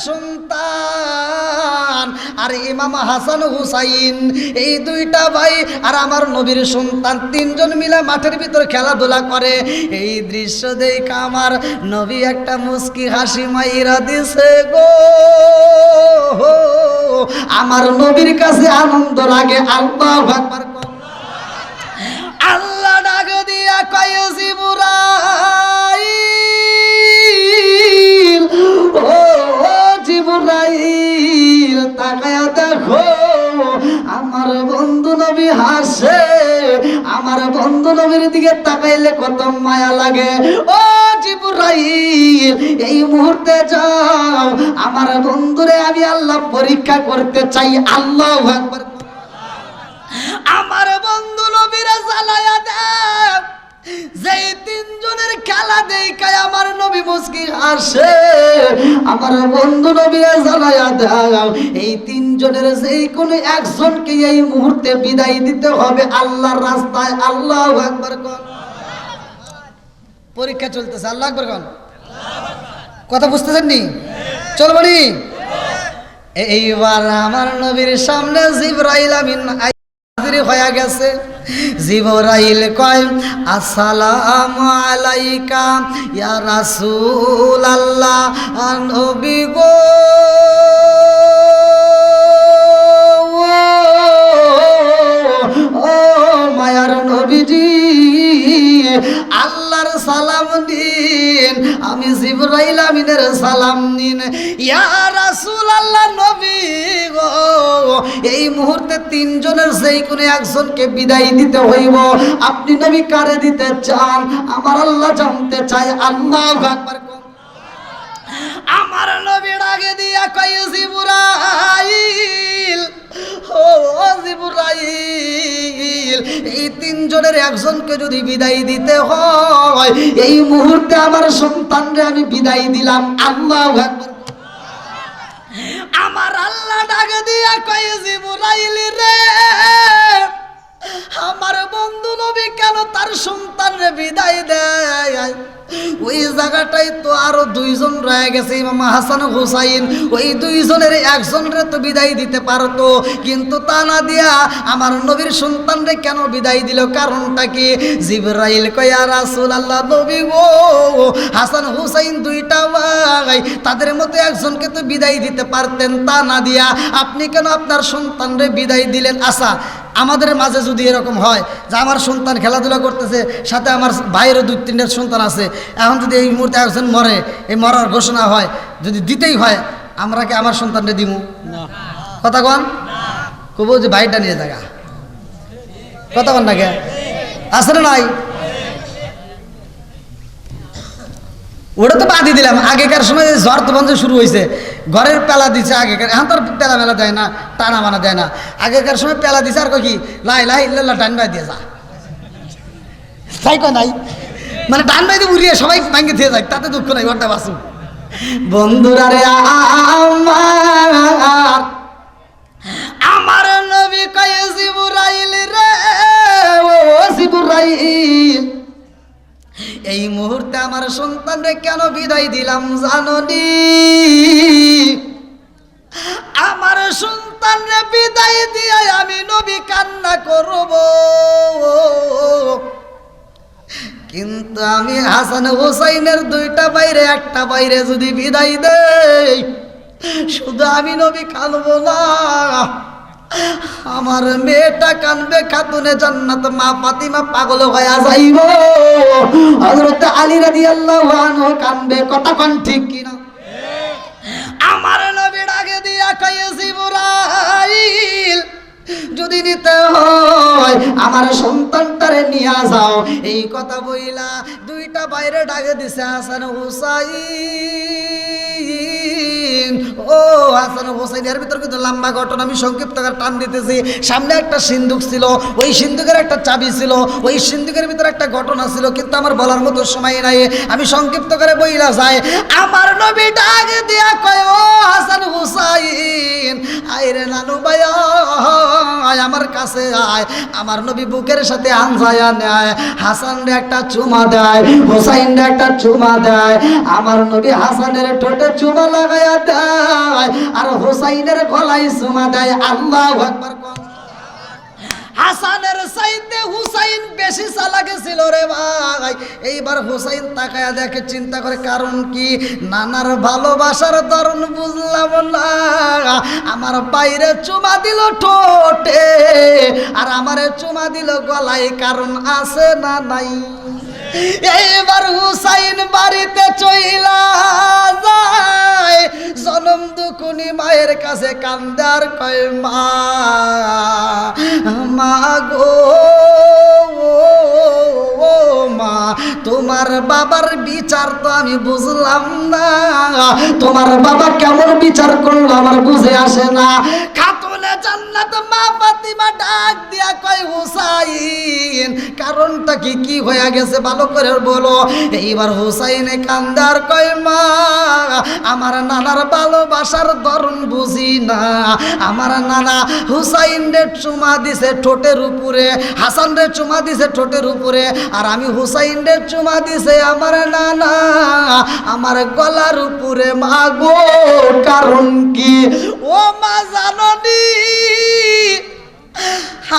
সন্তান আর ইমাম হাসান হুসাইন, এই দুইটা ভাই আর আমার নবীর সন্তান, তিনজন মিলে মাঠের ভিতর খেলাধুলা করে। এই দৃশ্য দেখে আমার নবী একটা মুস্কি হাসি মাইরা দিছে গো। আমার নবীর কাছে আনন্দ লাগে। আল্লাহু আকবার। আল্লাহ ডাক দিয়া কয় জিবরাইল, ও জিবরাইল তাকায়া দেখো, আমার বন্ধু নবী হাসে। আমার বন্ধু নবীর দিকে তাকাইলে কত মায়া লাগে। ও জিবরাইল, এই মুহূর্তে যাও, আমার বন্ধুরে আমি আল্লাহ পরীক্ষা করতে চাই। আল্লাহু আকবার। আমার বন্ধু নবীরা জ্বালায়া দেয়। যেই তিনজনের খেলা দেখায় আমার নবী মুস্কি হাসে। আমার বন্ধু নবীরা জ্বালায়া দেয়। এই তিনজনের যেই কোনো একজনকে এই মুহূর্তে বিদায় দিতে হবে আল্লাহর রাস্তায়। আল্লাহু আকবার কোন। পরীক্ষা চলতেছে। আল্লাহু আকবার কোন। কথা বুঝতেছেন নি? চল বলি। এইবার আমার নবীর সামনে জিবরাইল আমিন হয়ে গেছে। জিবরাইল কয় আসসালামু আলাইকা ইয়া রাসূলুল্লাহ, নবী গো ও মায়ার নবীজি, আল্লাহর সালাম নিন, আমি জিবরাইল আমিনের সালাম নিন। ইয়া রাসূলুল্লাহ, নবী গো, এই মুহূর্তে তিনজনের যেই কোনো একজনকে বিদায় দিতে হইব। আপনি নবী কারে দিতে চান? আমার আল্লাহ জানতে চাই। আল্লাহু আকবার। আমার নবী ডাকে দিয়া কয় জিবরাইল, ও জিবরাইল, এই তিনজনের একজনকে যদি বিদায় দিতে হয় এই মুহূর্তে আমার সন্তানরে আমি বিদায় দিলাম। আল্লাহু আকবার। আমার আল্লাহ ডাকে দিয়া কয় জিবরাইল রে, আমার বন্ধু নবী কেন তার সন্তানরে বিদায় দেয়? ওই জায়গাটাই তো আরো দুইজন রয়ে গেছে, ইমাম হাসান হুসাইন। ওই দুইজনের একজনরে তো বিদায় দিতে পারতো, কিন্তু তা না দিয়া আমার নবীর সন্তানরে কেন বিদায় দিল? কারণটা কি? জিবরাইল কয় ইয়া রাসূলুল্লাহ, নবী গো, হাসান হুসাইন দুইটা ভাই, তাদের মধ্যে একজনকে তো বিদায় দিতে পারতেন, তা না দিয়া আপনি কেন আপনার সন্তানরে বিদায় দিলেন? আচ্ছা, আমাদের মাঝে যদি এরকম হয় যে আমার সন্তান খেলাধুলা করতেছে, সাথে আমার ভাইয়েরও দুই তিনটা সন্তান আছে, এখন যদি এই মুহূর্তে একজন মরে, এই মরার ঘোষণা হয়, যদি দিতেই হয়, আমরা কি আমার সন্তানকে দিব? কথা কন কব যে ভাইটা নিয়ে জায়গা। কথা কন না কে আছে না নাই? ওটা তো বাদি দিলাম। আগেকার সময় জ্বর তো বন্ধ শুরু হয়েছে, ঘরের পেলা দিচ্ছে আগেকার। এখন তো পেলা মেলা দেয় না, টানা বানা দেয় না। আগেকার সময় পেলা দিচ্ছে, আর কি লাই লাই ইল্লাল্লাহ ডান বাই দিয়ে যা, তাই কয় নাই? মানে ডান বাই দিয়ে উড়িয়ে সবাই ভাঙ্গে দিয়ে যায়, তাতে দুঃখ নাই, ঘরটা বাসু। বন্ধুরা রে আমার নবী কয় জিবরাইল রে, ও জিবরাইল, এই মুহূর্তে আমার সন্তানরে কেন বিদায় দিলাম জাননি? আমার সন্তানরে বিদায় দিয়ে আমি নবী কান্না করব, কিন্তু আমি হাসান হুসাইনের দুইটা বাইরে একটা বাইরে যদি বিদায় দেই, শুধু আমি নবী কাঁদবো না, আমার মেয়েটা কানবে, খাতুনে জান্নাত মা ফাতিমা পাগল হয়ে যাইব, হযরত আলী রাদিয়াল্লাহু আনহু কানবে। কথা কোন ঠিক কিনা? আমার নবী ডাকে দিয়া কয় জিবরাইল, যদি নিতে হয় আমার সন্তানটারে নিয়ে যাও। এই কথা বইলা দুইটা বাইরে ডাকে দিছে হাসান হুসাইন। ও হাসান হুসাইনের ভিতর কিন্তু লম্বা ঘটনা, আমি সংক্ষিপ্ত করে টান দিতেছি। সামনে একটা সিন্দুক ছিল, ওই সিন্দুকের একটা চাবি ছিল, ওই সিন্দুকের ভিতরে একটা ঘটনা ছিল, কিন্তু আমার বলার মতো সময় নাই, আমি সংক্ষিপ্ত করে বইলা যাই। আমার নবী ডাকে দিয়া কয় ও হাসান হুসাইন, আইরে নানু ভাইয়া আমার কাছে আয়। আমার নবী বুকের সাথে আনজায়া নেয়, হাসানরে একটা চুমা দেয়, হুসাইনরে একটা চুমা দেয়। আমার নবী হাসানের ঠোঁটে চুমা লাগায়া দেয়। দেয় আর হুসাইনের গলায় চুমা দেয়। আল্লাহু আকবার। হাসানের চাইতে হুসাইন বেশি চালাক ছিল রে ভাই। এইবার হুসাইন তাকায়া দেখে, চিন্তা করে কারণ কি, নানার ভালোবাসার ধরন বুঝলাম না। আমার বাইরে চুমা দিল ঠোঁটে আর আমারে চুমা দিল গলায়, কারণ আছে না নাই? এইবার হুসাইন বাড়িতে চইলা যায়, জনম দুকুনি মায়ের কাছে কান্দার কয়, মা মা গো মা, তোমার বাবার বিচার তো আমি বুঝলাম না, তোমার বাবা কেমন বিচার করলো আমার বুঝে আসে না। খাতুনে জান্নাত মা ফাতিমা ডাক দিয়া কয়, হুসাইন কারণটা কি, কি হয়ে গেছে ভালো করে বলো। এইবার হুসাইনে কান্দার কয়, মা আমার নানার ভালোবাসার ধরন বুঝি না। আমার নানা হুসাইন রে চুমা দিছে ঠোঁটের উপরে, হাসান রে চুমা দিছে ঠোঁটের উপরে, আর আমি হুসাইন রে চুমা দিছে আমার নানা আমার গলার উপরে। মা গো কারণ কি? ও মা জাননি,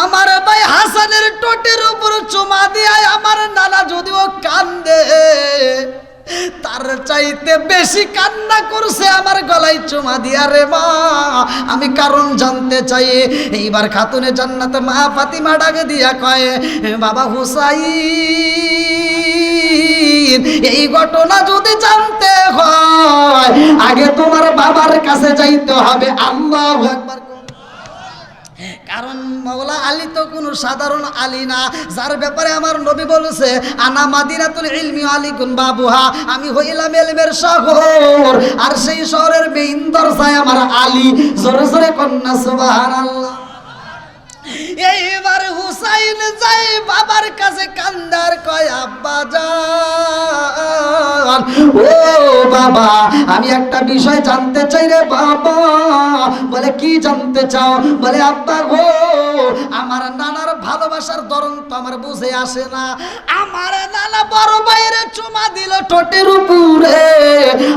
আমার ভাই হাসানের ঠোঁটের উপর চুমা দিয়ে আমার নানা যদিও কান্দে, তার চাইতে বেশি কান্না করছে আমার গলায় চুমা দিয়া রে মা। আমি কারণ জানতে চাই। এইবার খাতুনে জান্নাত মা ফাতিমা ডাকে দিয়া কয়, বাবা হুসাইন এই ঘটনা যদি জানতে হয় আগে তোমার বাবার কাছে যাইতে হবে। আল্লাহু আকবার। কারণ মাওলা আলী তো কোনো সাধারণ আলী না, যার ব্যাপারে আমার নবী বলেছে, আনা মাদিনাতুল ইলমি আলিকুন বাবুহা, আমি হইলাম ইলমের শহর আর সেই শহরের মেইন দরজায় আমার আলী। জোরে জোরে কন্যা সুবহানাল্লাহ। এইবার হুসাইন যাই বাবার কাছে কান্দার কয়, আব্বা জান ও বাবা আমি একটা বিষয় জানতে চাই রে বাবা। বলে কি জানতে চাও? বলে আব্বা গো আমার নানার ভালোবাসার ধরন তো আমার বুঝে আসে না। আমার নানা বড় ভাইরে চুমা দিল ঠোঁটের উপরে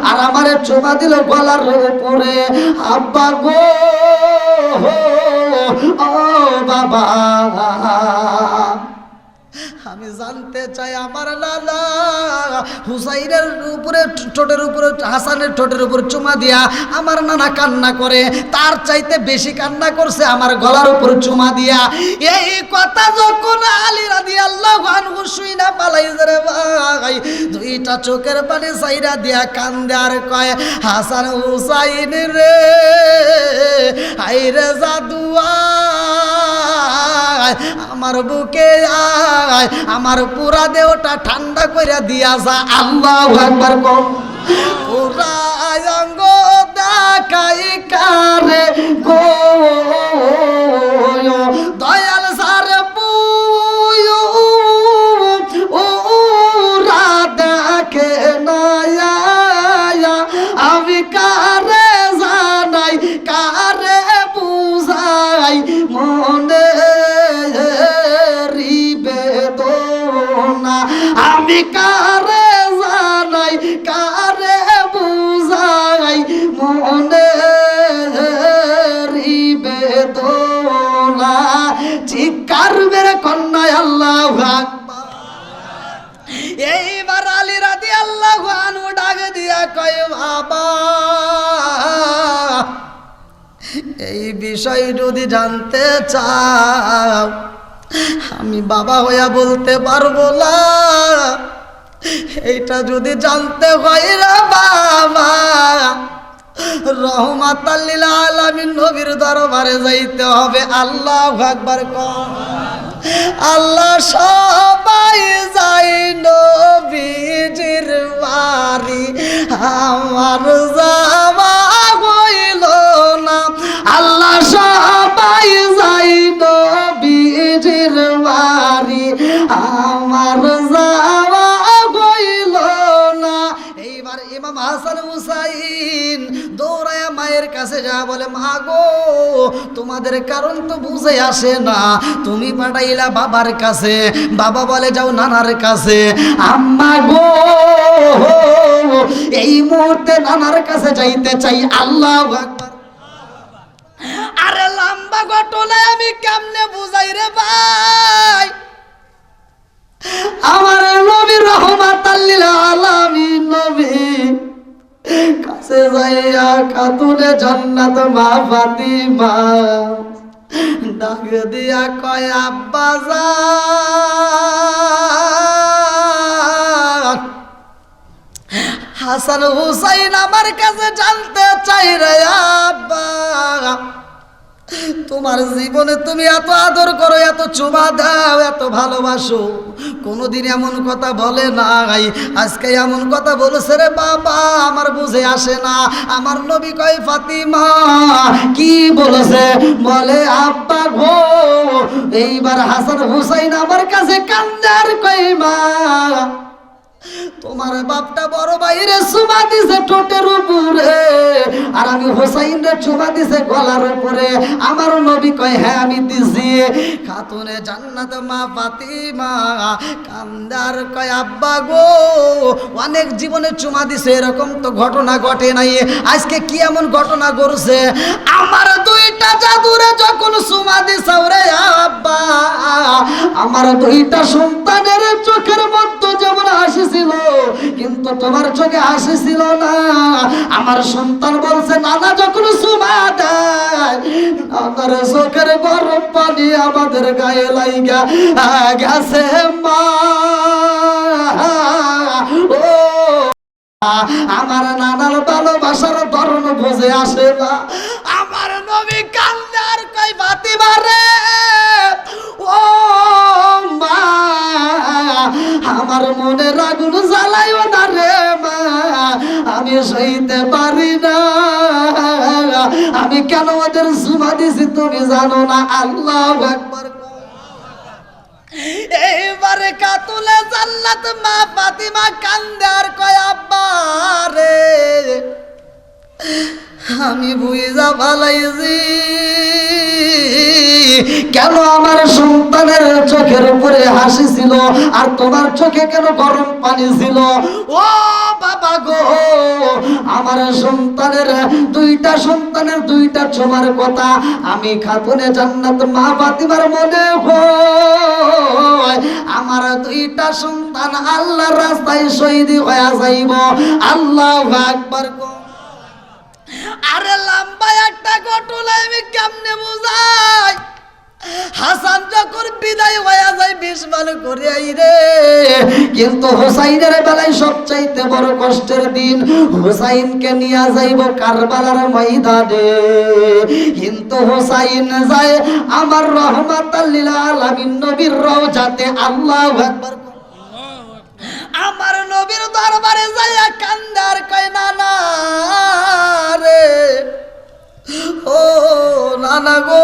আর আমারে চুমা দিল গলার উপরে। আব্বা গো ও বাবা আমি জানতে চাই আমার নানা হুসাইনের উপরে ঠোঁটের উপরে, হাসানের ঠোঁটের উপর চুমা দিয়া আমার নানা কান্না করে, তার চাইতে বেশি কান্না করছে আমার গলার উপর চুমা দিয়া। এই কথা যখন আলী রাদিয়াল্লাহু আনহু শুইনা পালাইছে রে ভাই, দুইটা চোখের পানি সাইরা দিয়া কান্দে আর কয়, হাসান হুসাইন রে আইরে জাদুয়া আমার বুকে আয়, আমার পুরা দেহটা ঠান্ডা কইরা দিয়া যা। আল্লাহু আকবার। পুরা অঙ্গ দেখাই কারে গো দয়াল সার পুয়ো ওরা দেখে না আমি কারে জানাই কারে বুঝাই মনে আমি কারে জানাই কারে বুঝাই মনে বেদনা। চিৎকার মেরে কন্যায় আল্লাহু আকবার। এইবার আলী রাদিয়াল্লাহু আনহু ডাক দিয়া কয়, বাবা এই বিষয় যদি জানতে চাও আমি বাবা হইয়া বলতে পারবো না, এইটা যদি জানতে হয় রে বাবা রহমাতাল লিল আলামিন নবীর দরবারে যাইতে হবে। আল্লাহু আকবার। আল্লাহ সবাই যাই নবীজির বাড়ি, আমার যাওয়া হইল না। আল্লাহ সবাই যাই নবীজির বাড়ি, আমার যাওয়া হইল না। এইবার ইমাম ইমাম হাসান হুসাইন দৌড়ায়া মায়ের কাছে যা বলে, মা গো তোমাদের কারণ তো বুঝে আসে না, তুমি পাঠাইলা বাবার কাছে, বাবা বলে যাও নানার কাছে। আম্মা গো এই মুহূর্তে নানার কাছে যাইতে চাই। আল্লাহু আকবার। আরে লম্বা ঘটনা আমি কেমনে বুঝাই রে ভাই। আমার নবী রহমাতাল লিল আলামিন নবী কাছে যাইয়া খাতুনে জান্নাত মা ফাতিমা ডাক দিয়া কয়, আব্বা যান, হাসান হুসাইন আমার কাছে জানতে চাই রে আব্বা, তোমার জীবনে তুমি এত আদর করো, এত চুমা দাও, এত ভালোবাসো, কোনোদিন এমন কথা বলে নাই, আজকে এমন কথা বলেছে রে বাবা, আমার বুঝে আসে না। আমার নবী কয়, ফাতিমা কি বলেছে? বলে, আব্বা গো এইবার হাসান হুসাইন আমার কাছে কান্দে আর কয়, মা তোমার বাপটা বড় ভাইরে চুমা দিছে ঠোঁটের উপরে, আর আমি হুসাইন রে চুমা দিছে গলার উপরে। আমার নবী কয়, হ্যাঁ আমি দিছি। খাতুনে জান্নাত মা ফাতিমা কান্দার কয়, আব্বা গো অনেক জীবনে চুমা দিছে, এরকম তো ঘটনা ঘটে নাই, আজকে কি এমন ঘটনা ঘটছে? আমার দুইটা জাদুরে যখন চুমা দিছে রে আব্বা, আমার দুইটা সন্তানের চোখের মধ্যে যেমন হাসিছিল, কিন্তু তোমার চোখে হাসিছিল না। আমার সন্তান বলছে, নানা যখন চুমা দেয় আমার চোখের গরম পানি আমাদের গায়ে লাইগা গেছে মা। ও আমার নানার ভালোবাসার ধরন বুঝে আসে না। আমার নবী কান্দে আর কই, ফাতিমা রে ও মা, আমার মনে আগুন জ্বালাইও না রে মা, আমি সইতে পারি না, আমি কেন ওদের চুমা দিছি তুমি জানো না। আল্লাহু আকবার। এইবারে কাতুলে জান্নাত মা ফাতিমা কান্দে আর কয়, আব্বা রে আমি বুঝা ভালাইছি কেন আমার সন্তানের চোখের উপরে হাসি ছিল আর তোমার চোখে কেন গরম পানি ছিল। ও বাবা গো, আমার সন্তানের দুইটা ছোমার কথা আমি খাতুনে জান্নাত মা ফাতিমার মনে হয় আমার দুইটা সন্তান আল্লাহর রাস্তায় শহীদ হয়ে যাইব। আল্লাহু আকবার। আরে লম্বা একটা ঘটনা আমি কেমনে বুঝাই। হাসান যখন বিদায় হয়ে যায় বিষ ভালো করে রে, কিন্তু হুসাইনের বেলায় সবচাইতে বড় কষ্টের দিন। হুসাইনকে নিয়ে যাইব কারবালার ময়দানে, কিন্তু হুসাইন যায় আমার রহমাতাল লিল আলামিন নবীর রওজাতে। আল্লাহু আকবার। আমার নবীর দরবারে যাইয়া কান্দার কয়, নানা রে ও নানা গো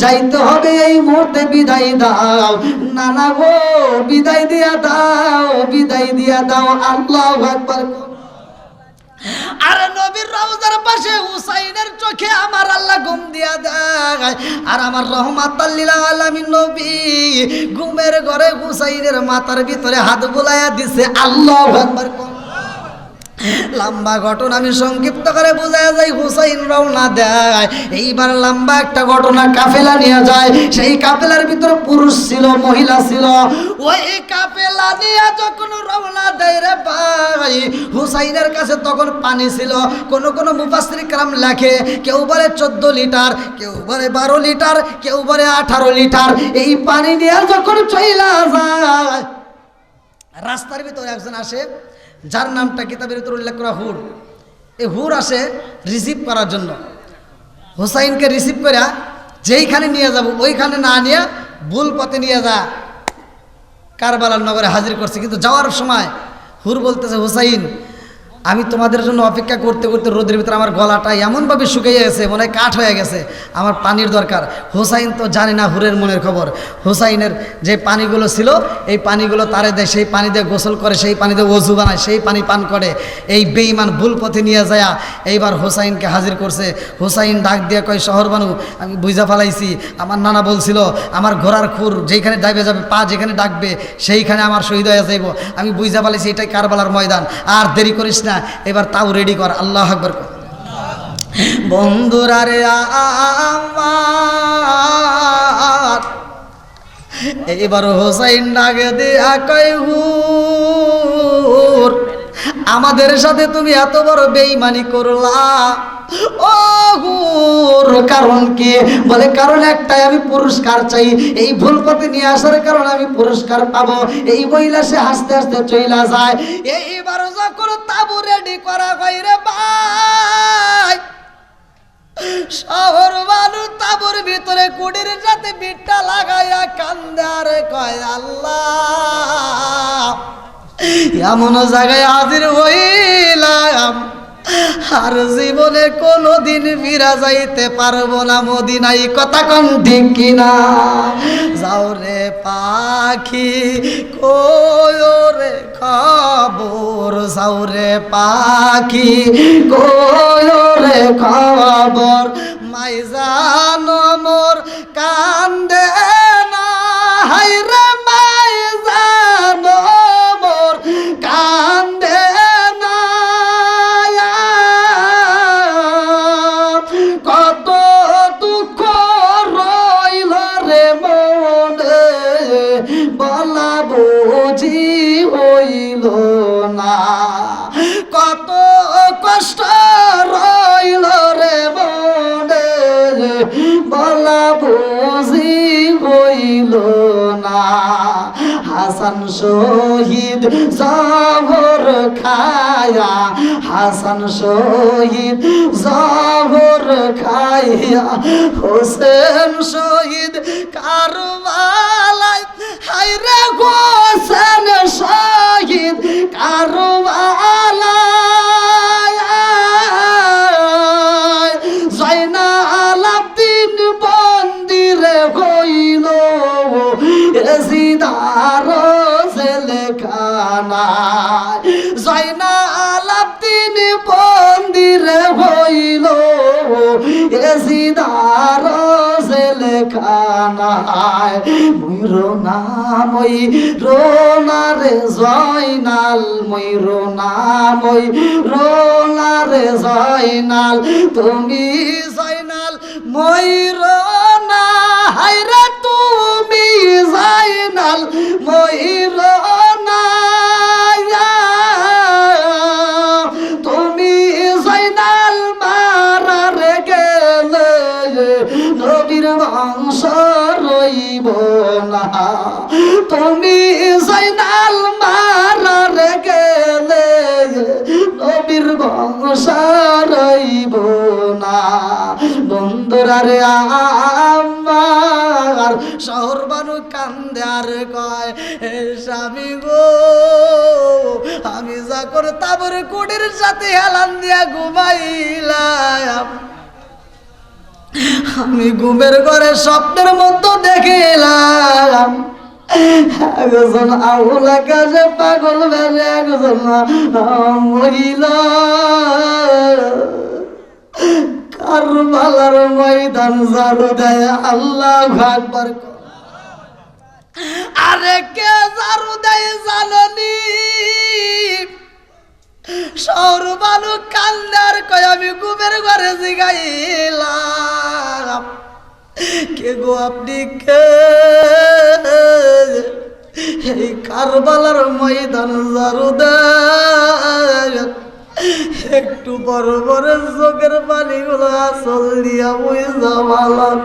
যাইতে হবে এই মুহূর্তে, বিদায় দাও নানা গো, বিদায় দিয়া দাও, বিদায় দিয়া দাও। আল্লাহু আকবার। আর নবীর রওজার পাশে হুসাইনের চোখে আমার আল্লাহ ঘুম দিয়া দেয়, আর আমার রহমাতাল লিল আলামিন নবী ঘুমের ঘরে হুসাইনের মাথার ভিতরে হাত বুলাইয়া দিছে। আল্লাহু আকবার। লম্বা ঘটনা আমি সংক্ষিপ্ত করে বোঝায় যাই। হুসাইন রওনা দেয়, এইবার লম্বা একটা ঘটনা কাফেলা নিয়ে যায়। সেই কাফেলার ভিতরে পুরুষ ছিল, মহিলা ছিল। ওই কাফেলা নিয়ে যখন রওনা দেয় রে ভাই, হুসাইনের কাছে তখন পানি ছিল। কোন কোন মুফাসসির کرام লেখে, কেউ বলে 14 লিটার, কেউ বলে 12 লিটার, কেউ বলে 18 লিটার। এই পানি নিয়ে যখন চইলা যায়, রাস্তার ভিতরে একজন আসে যার নামটা কিতাবের ভিতরে উল্লেখ করা হুর। এই হুর আসে রিসিভ করার জন্য। হুসাইনকে রিসিভ করে যেইখানে নিয়ে যাব ওইখানে না নিয়ে ভুল পথে নিয়ে যা কারবালার নগরে হাজির করছে। কিন্তু যাওয়ার সময় হুর বলতেছে, হুসাইন আমি তোমাদের জন্য অপেক্ষা করতে করতে রোদের ভিতরে আমার গলাটা এমনভাবে শুকিয়ে গেছে, মনে হয় কাঠ হয়ে গেছে, আমার পানির দরকার। হোসাইন তো জানে না হুরের মনের খবর। হোসাইনের যে পানিগুলো ছিল এই পানিগুলো তারে দেয়, সেই পানি দিয়ে গোসল করে, সেই পানি দিয়ে ওযু বানায়, সেই পানি পান করে। এই বেঈমান ভুল পথে নিয়ে যায় এইবার হোসাইনকে হাজির করছে। হোসাইন ডাক দিয়ে কয়, শহর বানু আমি বুঝা ফেলাইছি, আমার নানা বলছিল আমার ঘোড়ার খুর যেখানে ডাইবে যাবে, পা যেখানে ডাকবে সেইখানে আমার শহীদ হয়ে যাইব। আমি বুঝা ফেলাইছি এটাই কারবালার ময়দান, আর দেরি করিস না, এবার তাও রেডি কর। আল্লাহু আকবার। বন্ধুরা রে আমার, এইবার হোসাইন ডাকে দিয়া কয়, হুর আমাদের সাথে তুমি এত বড় বেঈমানি করলা, ও হুর কারণ কি? বলে কারণ একটাই, আমি পুরস্কার চাই। এই ভুল পথে নিয়ে আসার কারণে আমি পুরস্কার পাবো। এই মহিলা সে হাসতে হাসতে চইলা যায়। এইবার যখন তাবু রেডি করা হয় রে ভাই, শহর মানুষ তাবুর ভিতরে কুড়ির সাথে বিটটা লাগাইয়া কান্দে আর কয়, আল্লাহ এমন জায়গায় হাজির হইলাম আর জীবনে কোনোদিন ফিরা যাইতে পারবো না মদিনায়। কথা কোন ঠিক কিনা? যাও রে পাখি কই রে খবর, যাও রে পাখি কই রে খবর, মাই জানো মোর কান্দে না, হাই রে মাই জানো মোর কান্দে না, কত দুঃখ রইল রে মনে, বলা বুঝি হইল না, কত কষ্ট রইল রে মনে, বলা বুঝি হইল না। হাসান শহীদ জহর খায়া, হাসান শহীদ জহর খাইয়া, হোসেন শহীদ কারবালায়, হায়রে হোসেন শহীদ কারবালায়, জয়নাল আব্দিন বন্দিরে হইল এজিদার জেলখানায়, জয়নাল আব্দিন বন্দিরে হইল এজিদার জেলখানায়। ময়ূর নামই রোনারে জয়নাল, ময়ূর নামই রোনারে জয়নাল, তুমি জয়নাল ময়ূর না, হায়রে তুমি জয়নাল ময়ূর না, তুমি জয়নাল মারারে গেলে নবীর বংশ রইব না, তুমি জয়নাল মারারে গেলে নবীর বংশ রইব না। বন্ধুরা রে আমার, শহর বানু কান্দে আর কয়, স্বামী গো আমি যা করে তাবর কুটির সাথে হেলান দিয়া ঘুমাইলাম, আমি ঘুমের ঘরে স্বপ্নের মতো দেখিলাম একজন আউলা কাজে পাগল বেড়ে একজন মহিলা কারবালার ময়দান ঝাড়ু দেয়। আল্লাহু আকবার। আরে কে ঝাড়ু দেয় জাননি? শহর বালু কান্দার কয়, আমি ঘুমের ঘরে জিগাইলাম, কে গো আপনি কে? এই কারবালার ময়দান ঝাড়ু দেয়। একটু বড় বড় চোখের পানিগুলো আসল দিয়া বুঝা ভালাম।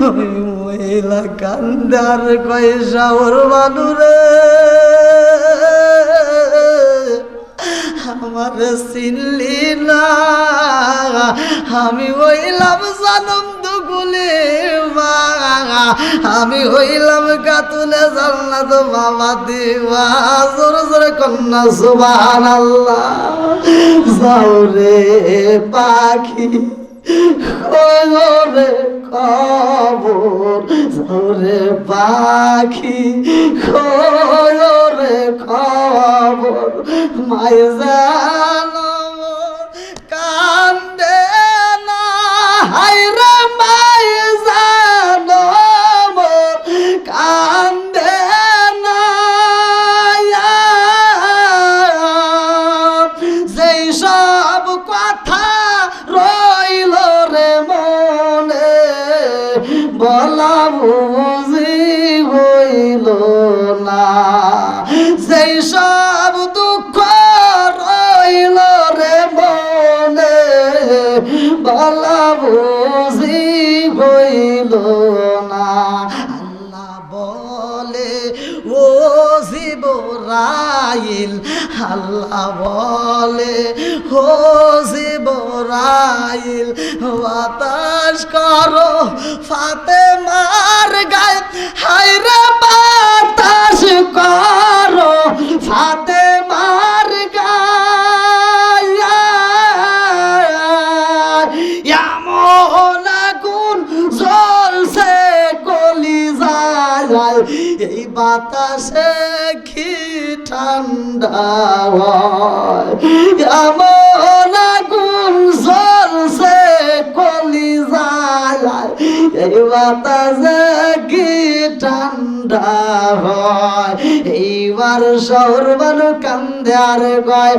ওই মহিলা কান্দার কয়, শহর বালু রে আমার চিনলি না, আমি হইলাম জানম দুগুলি দিবা, আমি হইলাম কাতুলে জান্নাত বাবা দিবা। জোরে জোরে কন্যা সুবহানাল্লাহ। যাও রে পাখি ওরে খবর, যাও রে পাখি ওরে খবর, মাই জানো কান্দে না, হায়রে মাই জানো কান্দে না, যেই সব কথা রইল রে মনে, বলা বুঝি হইল না, যেই সব দুঃখ রইল রে মনে, বলা বুঝি হইল না। আল্লাহ বলে ও জিবরাইল, আল্লাহ বলে ও জিবরাইল, বাতাস করো ফাতেমার গায়ে, হায়রে বাতাস করো ফাতেমার গায়ে, এমন আগুন জ্বলছে কলিজায়, এই বাতাসে কি ঠান্ডা হয়, এমন আগুন জ্বলছে কলিজায়, এই বাতাসে কি ঠান্ডা হয়। এইবার শহর বানু কান্দে আর কয়,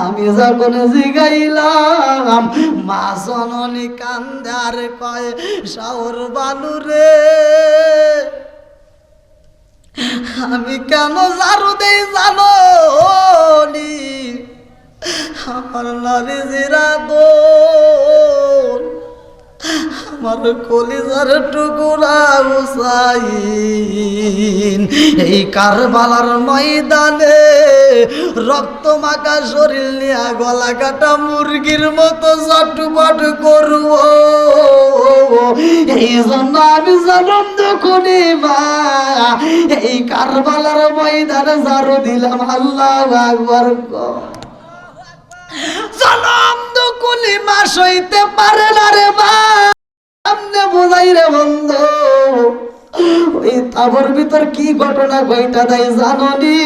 আমি যখন জিগাইলাম মা জননী কান্দে আর কয়, শহর বানু রে আমি কেন ঝাড়ু দেই জানো নি, আমার নারী জিরা দোল, আমার কলিজার টুকুরা হুসাইন, এই কারবালার ময়দানে রক্ত মাখা শরীর নিয়া গলা কাটা মুরগির মতো চটপট করব, এই জন্য আমি জনম দুঃখনি মা এই কারবালার ময়দানে ঝাড়ু দিলাম। আল্লাহু আকবার। জনম দুঃখনি মা সইতে পারে না রে মা, সামনে বোঝাই রে বন্ধু, ওই তাবর ভিতর কি ঘটনা ঘটা দেয় জাননি,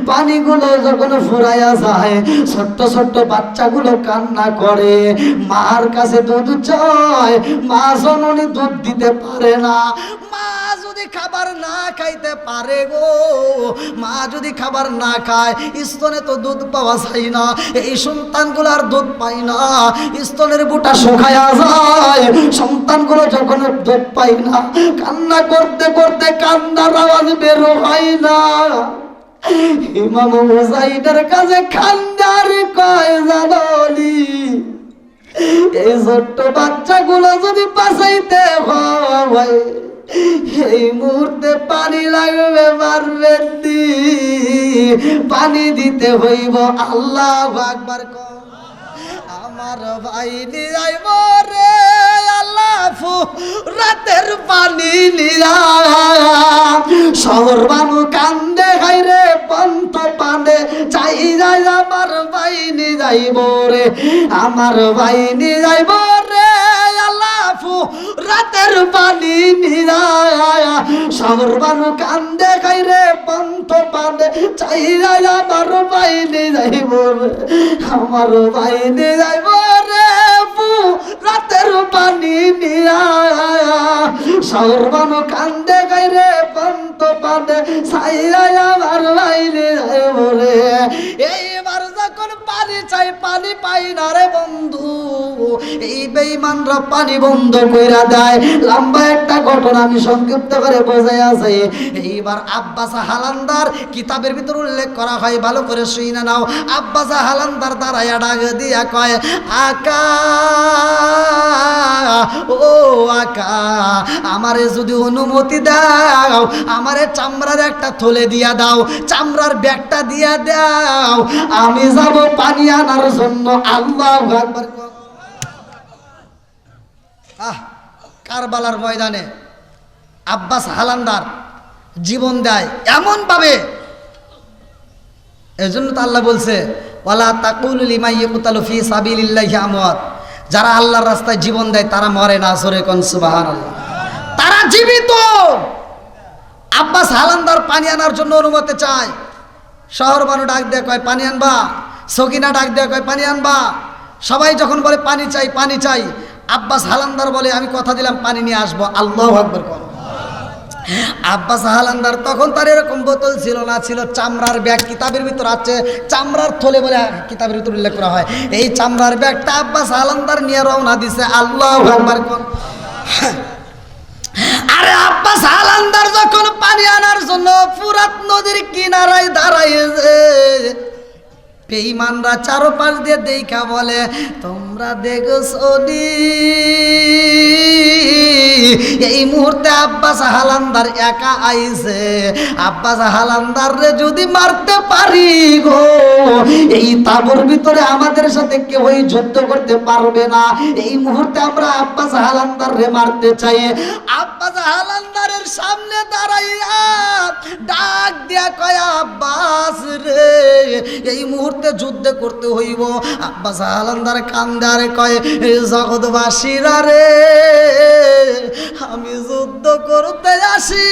পানিগুলো যখন ফুরাইয়া যায় ছোট্ট ছোট্ট বাচ্চাগুলো কান্না করে, মার কাছে দুধ চায়, মা জননী দুধ দিতে পারে না। মা যদি খাবার না খাইতে পারে গো, মা যদি খাবার না খায়, স্তনে তো দুধ পাওয়া যায় না, এই সন্তানগুলো আর দুধ পায় না, স্তনের বুটা শুকায়া যায়, সন্তানগুলো যখন দুধ পায় না, কান্না করতে করতে কান্নার আওয়াজ বের হয় না। ইমাম হুসাইনের কাছে কান্নার কয় জানলি, এই ছোট্ট বাচ্চাগুলো যদি বাঁচাইতে হয়, এই মুহূর্তে পানি লাগবে, পারবেন দি পানি দিতে হইব। আল্লাহু আকবার। আমার ভাই নিরাইব রে আল্লাহ রাতের পানি নিরা, শহর বানু কান্দে খাইরে পন্থ পানে চাই যায়, আমার ভাই নিরাইব রে, আমার ভাই নিরাইব রে আল্লাহ রাতের পানি নিরা, শহর বানু কান্দে খাইরে পন্থ পানে চাই যায়, আমার ভাই নিরাইব রে, আমার ভাই নিরাইব রে রাতের পানি নিয়া, শহর বানু কান্দে গাইরে পন্ত পানে ছাইরাই আমার ভাই নিরাইব রে। এইবার যখন পানি চাই পানি পাই না রে বন্ধু, এই বেঈমানরা পানি বন্ধ কইরা দেয়। লম্বা একটা ঘটনা আমি সংক্ষিপ্ত করে বোঝাই আছে। এইবার আব্বাস হালান্দার কিতাবের ভিতর উল্লেখ করা হয়, ভালো করে শুনে নাও। আব্বাস হালান্দার দাঁড়ায়া ডাক দিয়া কয়, আকা ও আকা, আমারে যদি অনুমতি দাও, আমারে চামড়ার একটা থলে দিয়া দাও, চামড়ার ব্যাগটা দিয়া দাও, আমি যাব পানি আনার জন্য। আল্লাহু আকবার। কারবালার ময়দানে আব্বাস হালান্দার জীবন দেয় এমনভাবে, এজন্য তো আল্লাহ বলছে ওয়ালা তাকুলু লিমান ইয়াকতালু ফি সাবিলিল্লাহি আমওয়াত, যারা আল্লাহর রাস্তায় জীবন দেয় তারা মরে না। জোরে কোন সুবহানাল্লাহ, তারা জীবিত। আব্বাস হালান্দার পানি আনার জন্য অনুমতি চায়। শহর বানু ডাক দেয়া কয় পানি আনবা, সকিনা ডাক দেয়া কয় পানি আনবা। সবাই যখন বলে পানি চাই পানি চাই, আব্বাস হালান্দার বলে আমি কথা দিলাম পানি নিয়ে আসবো। আল্লাহু আকবার কোন। আব্বাস হালান্দার তখন তার এরকম বোতল ছিল না, ছিল চামড়ার ব্যাগ। কিতাবের ভিতর আছে চামড়ার থলে বলে কিতাবের ভিতর উল্লেখ করা হয়। এই চামড়ার ব্যাগটা আব্বাস হালান্দার নিয়ে রওনা দিছে। আল্লাহু আকবার কোন। আরে আব্বাস হালান্দার যখন পানি আনার জন্য ফুরাত নদীর কিনারায় দাঁড়াইছে, বেঈমানরা চারপাশ দিয়ে দেখা বলে তোমরা দেখছো নি এই মুহূর্তে আব্বাস হালান্দার একা আইছে, আব্বাস হালান্দার রে যদি মারতে পারি গো, এই তাবুর ভিতরে আমাদের সাথে কেউই যুদ্ধ করতে পারবে না। এই মুহূর্তে আমরা আব্বাস হালান্দার রে মারতে চাই। আব্বাস হালান্দারের সামনে দাঁড়াইয়া ডাক দিয়া কয় আব্বাস রে এই মুহূর্তে যুদ্ধ করতে হইব। আব্বাস হালান্দার কান্দারে কয় জগৎবাসীরা রে আমি যুদ্ধ করতে আসি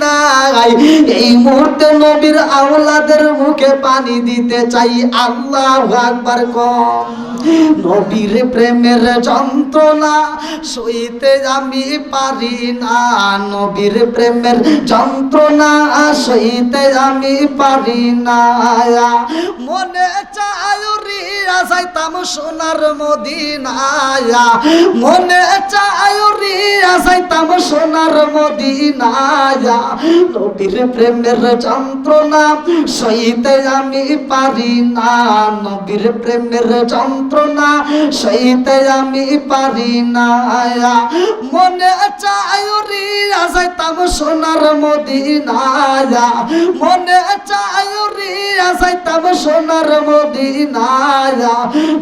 নাই, এই মুহূর্তে নবীর আওলাদের মুখে পানি দিতে চাই। আল্লাহু আকবার কম। নবীর প্রেমের যন্ত্রণা সইতে আমি পারি না, নবীর প্রেমের যন্ত্রণা সইতে আমি পারি না। মনে চায় রিয়া যাইতাম সোনার মদিনায়, মনে চায় রিয়া যাইতাম সোনার মদিনায়, নবীর প্রেমের যন্ত্রণা সইতে আমি পারি না, নবীর প্রেমের যন্ত্রণা সইতে আমি পারি না। মনে চায় রিয়া যাইতাম সোনার মদিনায়, মনে চায় রিয়া যাইতাম সোনার মদিনায়,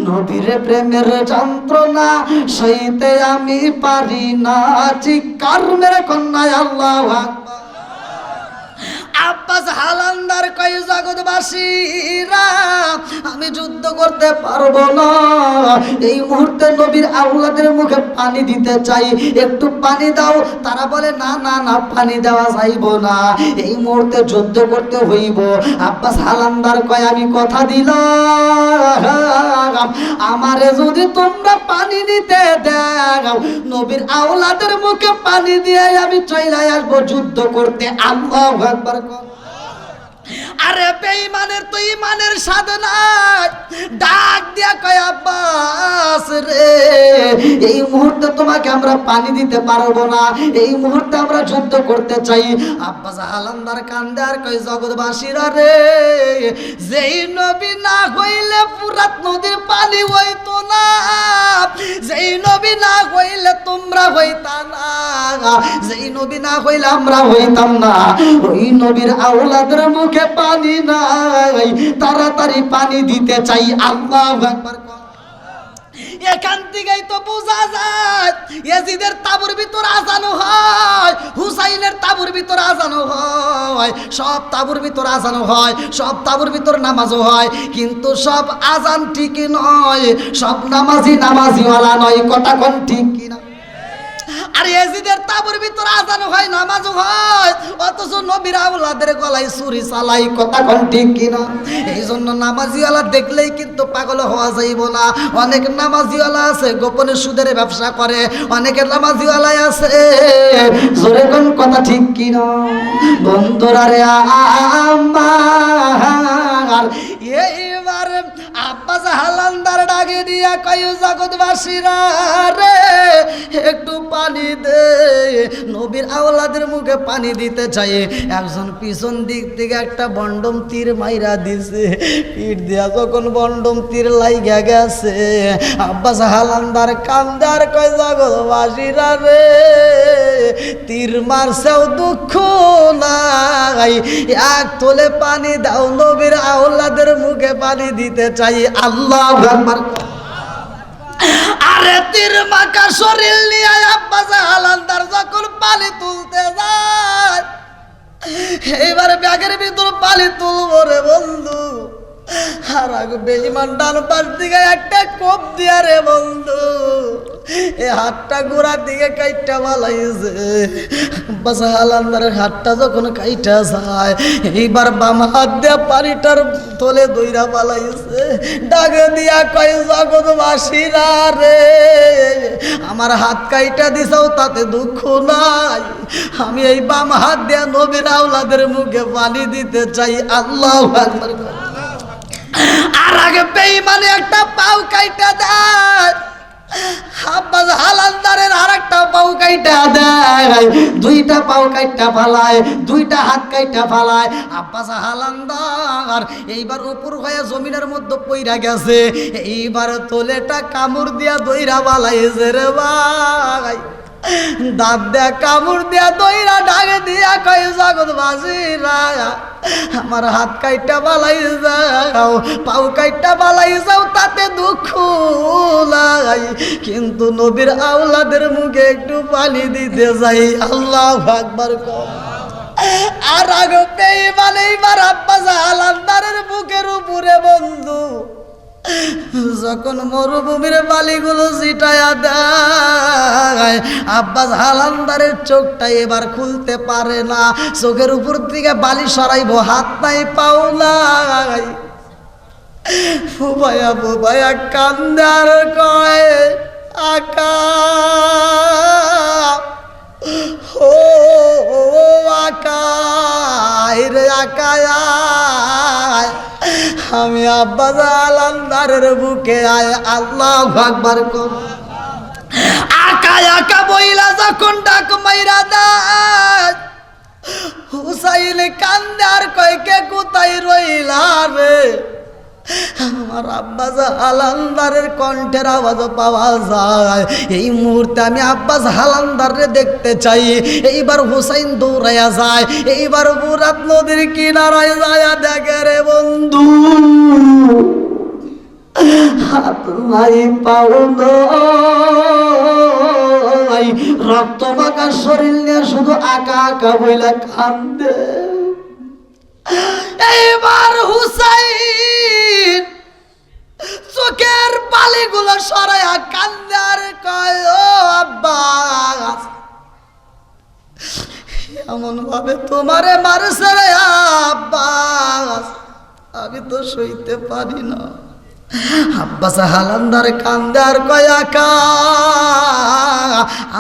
নবীর প্রেমের যন্ত্রণা সইতে আমি পারি না। চিৎকার মেরে কন্যায় আল্লাহু আকবার। আব্বাস হালান্দার কয় জগৎবাসীরা আমি যুদ্ধ করতে পারবো না, এই মুহূর্তে নবীর আওলাদের মুখে পানি দিতে চাই, একটু পানি দাও। তারা বলে না না না পানি দেওয়া যাইব না, এই মুহূর্তে যুদ্ধ করতে হইব। আব্বাস হালান্দার কয় আমি কথা দিলাম আমারে যদি তোমরা পানি দিতে দাও, নবীর আওলাদের মুখে পানি দিয়ে আমি চলে আসবো যুদ্ধ করতে। আল্লাহু আকবার। আরে বেঈমানের তো ঈমানের স্বাদ নাই, ডাক দিয়া কয় আব্বাস রে এই মুহূর্তে তোমাকে আমরা পানি দিতে পারবো না, এই মুহূর্তে আমরা যুদ্ধ করতে চাই। আব্বাস হালান্দার কান্দে আর কয় জগৎবাসীরা রে যেই নবী না হইলে ফুরাত নদীর পানি হইতো না, যেই নবী না হইলে তোমরা হইতা না, যেই নবী না হইলে আমরা হইতাম না, ওই নবীর আওলাদের মুখে পানি নাই, তাড়াতাড়ি পানি দিতে চাই। আল্লাহু আকবার। এখান থেকেই তো বোঝা যায় ইয়াজিদের তাবুর ভিতর আজানো হয়, হুসাইনের তাবুর ভিতর আজানো হয়, সব তাবুর ভিতর আজানো হয়, সব তাবুর ভিতর নামাজও হয়, কিন্তু সব আজান ঠিকই নয়, সব নামাজিওয়ালা নয়। কথা কোন ঠিক কিনা? আর ইয়াজিদের তাবুর ভিতর আজান হয় নামাজও হয়, অথচ নবীর আওলাদের গলায় ছুরি চালাই। কথা কোন ঠিক কিনা? এই জন্য নামাজিওয়ালা দেখলেই কিন্তু পাগল হওয়া যাইব না। অনেক নামাজিওয়ালা আছে গোপনে সুদের ব্যবসা করে, অনেকের নামাজিওয়ালাই আছে জোরে কোন কথা ঠিক কিনা? বন্ধুরা রে আমার এইবার আব্বাস হালান্দার ডাকে দিয়া কয় জগৎবাসীরা রে একটু পানি দে, নবীর আওলাদের মুখে পানি দিতে চাই। একজন পিছন দিক থেকে একটা বন্ডম তীর মাইরা দিছে, পিঠ দিয়া যখন বন্ডম তীর লাইগা গেছে, আব্বাস হালান্দার কান্দার কয় জগৎবাসীরা রে তীর মারছেও দুঃখ নাই, এক তোলে পানি দাও, নবীর আওলাদের মুখে পানি দিতে চাই। আল্লাহু আকবার। আরে তীর মাকা শরীর নিয়ে আব্বাস হালান্দার যখন পানি তুলতে যায়, এইবার ব্যাগের ভিতর পানি তুলবো রে বন্ধু, আর আগে বেঈমান ডান পাশ দিকে একটা কোপ দিয়া রে বন্ধু, এই হাতটা গোড়ার দিকে কাইটা বালাইছে। আব্বাস হালান্দারের হাতটা যখন কাইটা যায়, এইবার বাম হাত দিয়া পানিটার তলে দইরা বালাইছে। ডাকে দিয়া কয় জগৎবাসীরা রে, আমার হাত কাইটা দিছাও তাতে দুঃখ নাই, আমি এই বাম হাত দিয়া নবীর আওলাদের মুখে পানি দিতে চাই। আল্লাহু আকবার। আর আগে বেঈমানে একটা পাও কাইটা দেয়, আব্বাস হালান্দারের আর একটা পাও কাইটা দেয়, দুইটা পাও কাইটা ফালায়, দুইটা হাত কাইটা ফালায়। আব্বাস হালান্দার এইবার উপর হয়ে জমিনের মধ্যে পইরা গেছে, এইবার তোলেটা কামড় দিয়া দইরা বালাইছে রে ভাই। দাঁত দিয়া কামড় দিয়া দইরা ডাকে দিয়া কয় জগৎবাসীরা, আমার হাত কাইটা বালাই যাও, পাও কাইটা বালাই যাও, তাতে দুঃখ নাই, কিন্তু নবীর আওলাদের মুখে একটু পানি দিতে যাই। আল্লাহু আকবার। আর আগে বেঈমান এইবার আব্বাস হালান্দারের বুকের উপরে বন্ধু যখন মরুভূমির বালিগুলো ছিটায়া দেয়, আব্বাস হালান্দারের চোখটা এবার খুলতে পারে না, চোখের উপর থেকে বালি সরাইব, হাত নাই পাও নাই। ফুবায়া ফুবায়া কান্দার কয় আকা, ও আকা রে আকায়, আমি আব্বাস হালান্দারের বুকে আয়। আল্লাহু আকবার। আকা আকা বইলা যখন ডাক মাইরা দেয়, হুসাইন কান্দে আর কয় কে কোথায় রইলা রে, আমার আব্বাস হালান্দারের কণ্ঠের আওয়াজ পাওয়া যায়। এই মুহূর্তে আমি আব্বাস হালান্দারে দেখতে চাই। এইবার হুসাইন দৌড়াইয়া যায়, এইবার বুরাত নদীর কিনারায় যায়, দেখে রে বন্ধু হাত নাই পাও নাই, রক্ত মাখা শরীর নিয়ে শুধু আকা আকা বইলা কান্দে। এইবার হুসাইন চোখের বালিগুলো সরাইয়া কান্দে আর কয় ও আব্বাস, এমন ভাবে তোমারে মারছে রে আব্বাস, আমি তো সইতে পারি না। আব্বাস হালান্দার কান্দে আর কয় আকা,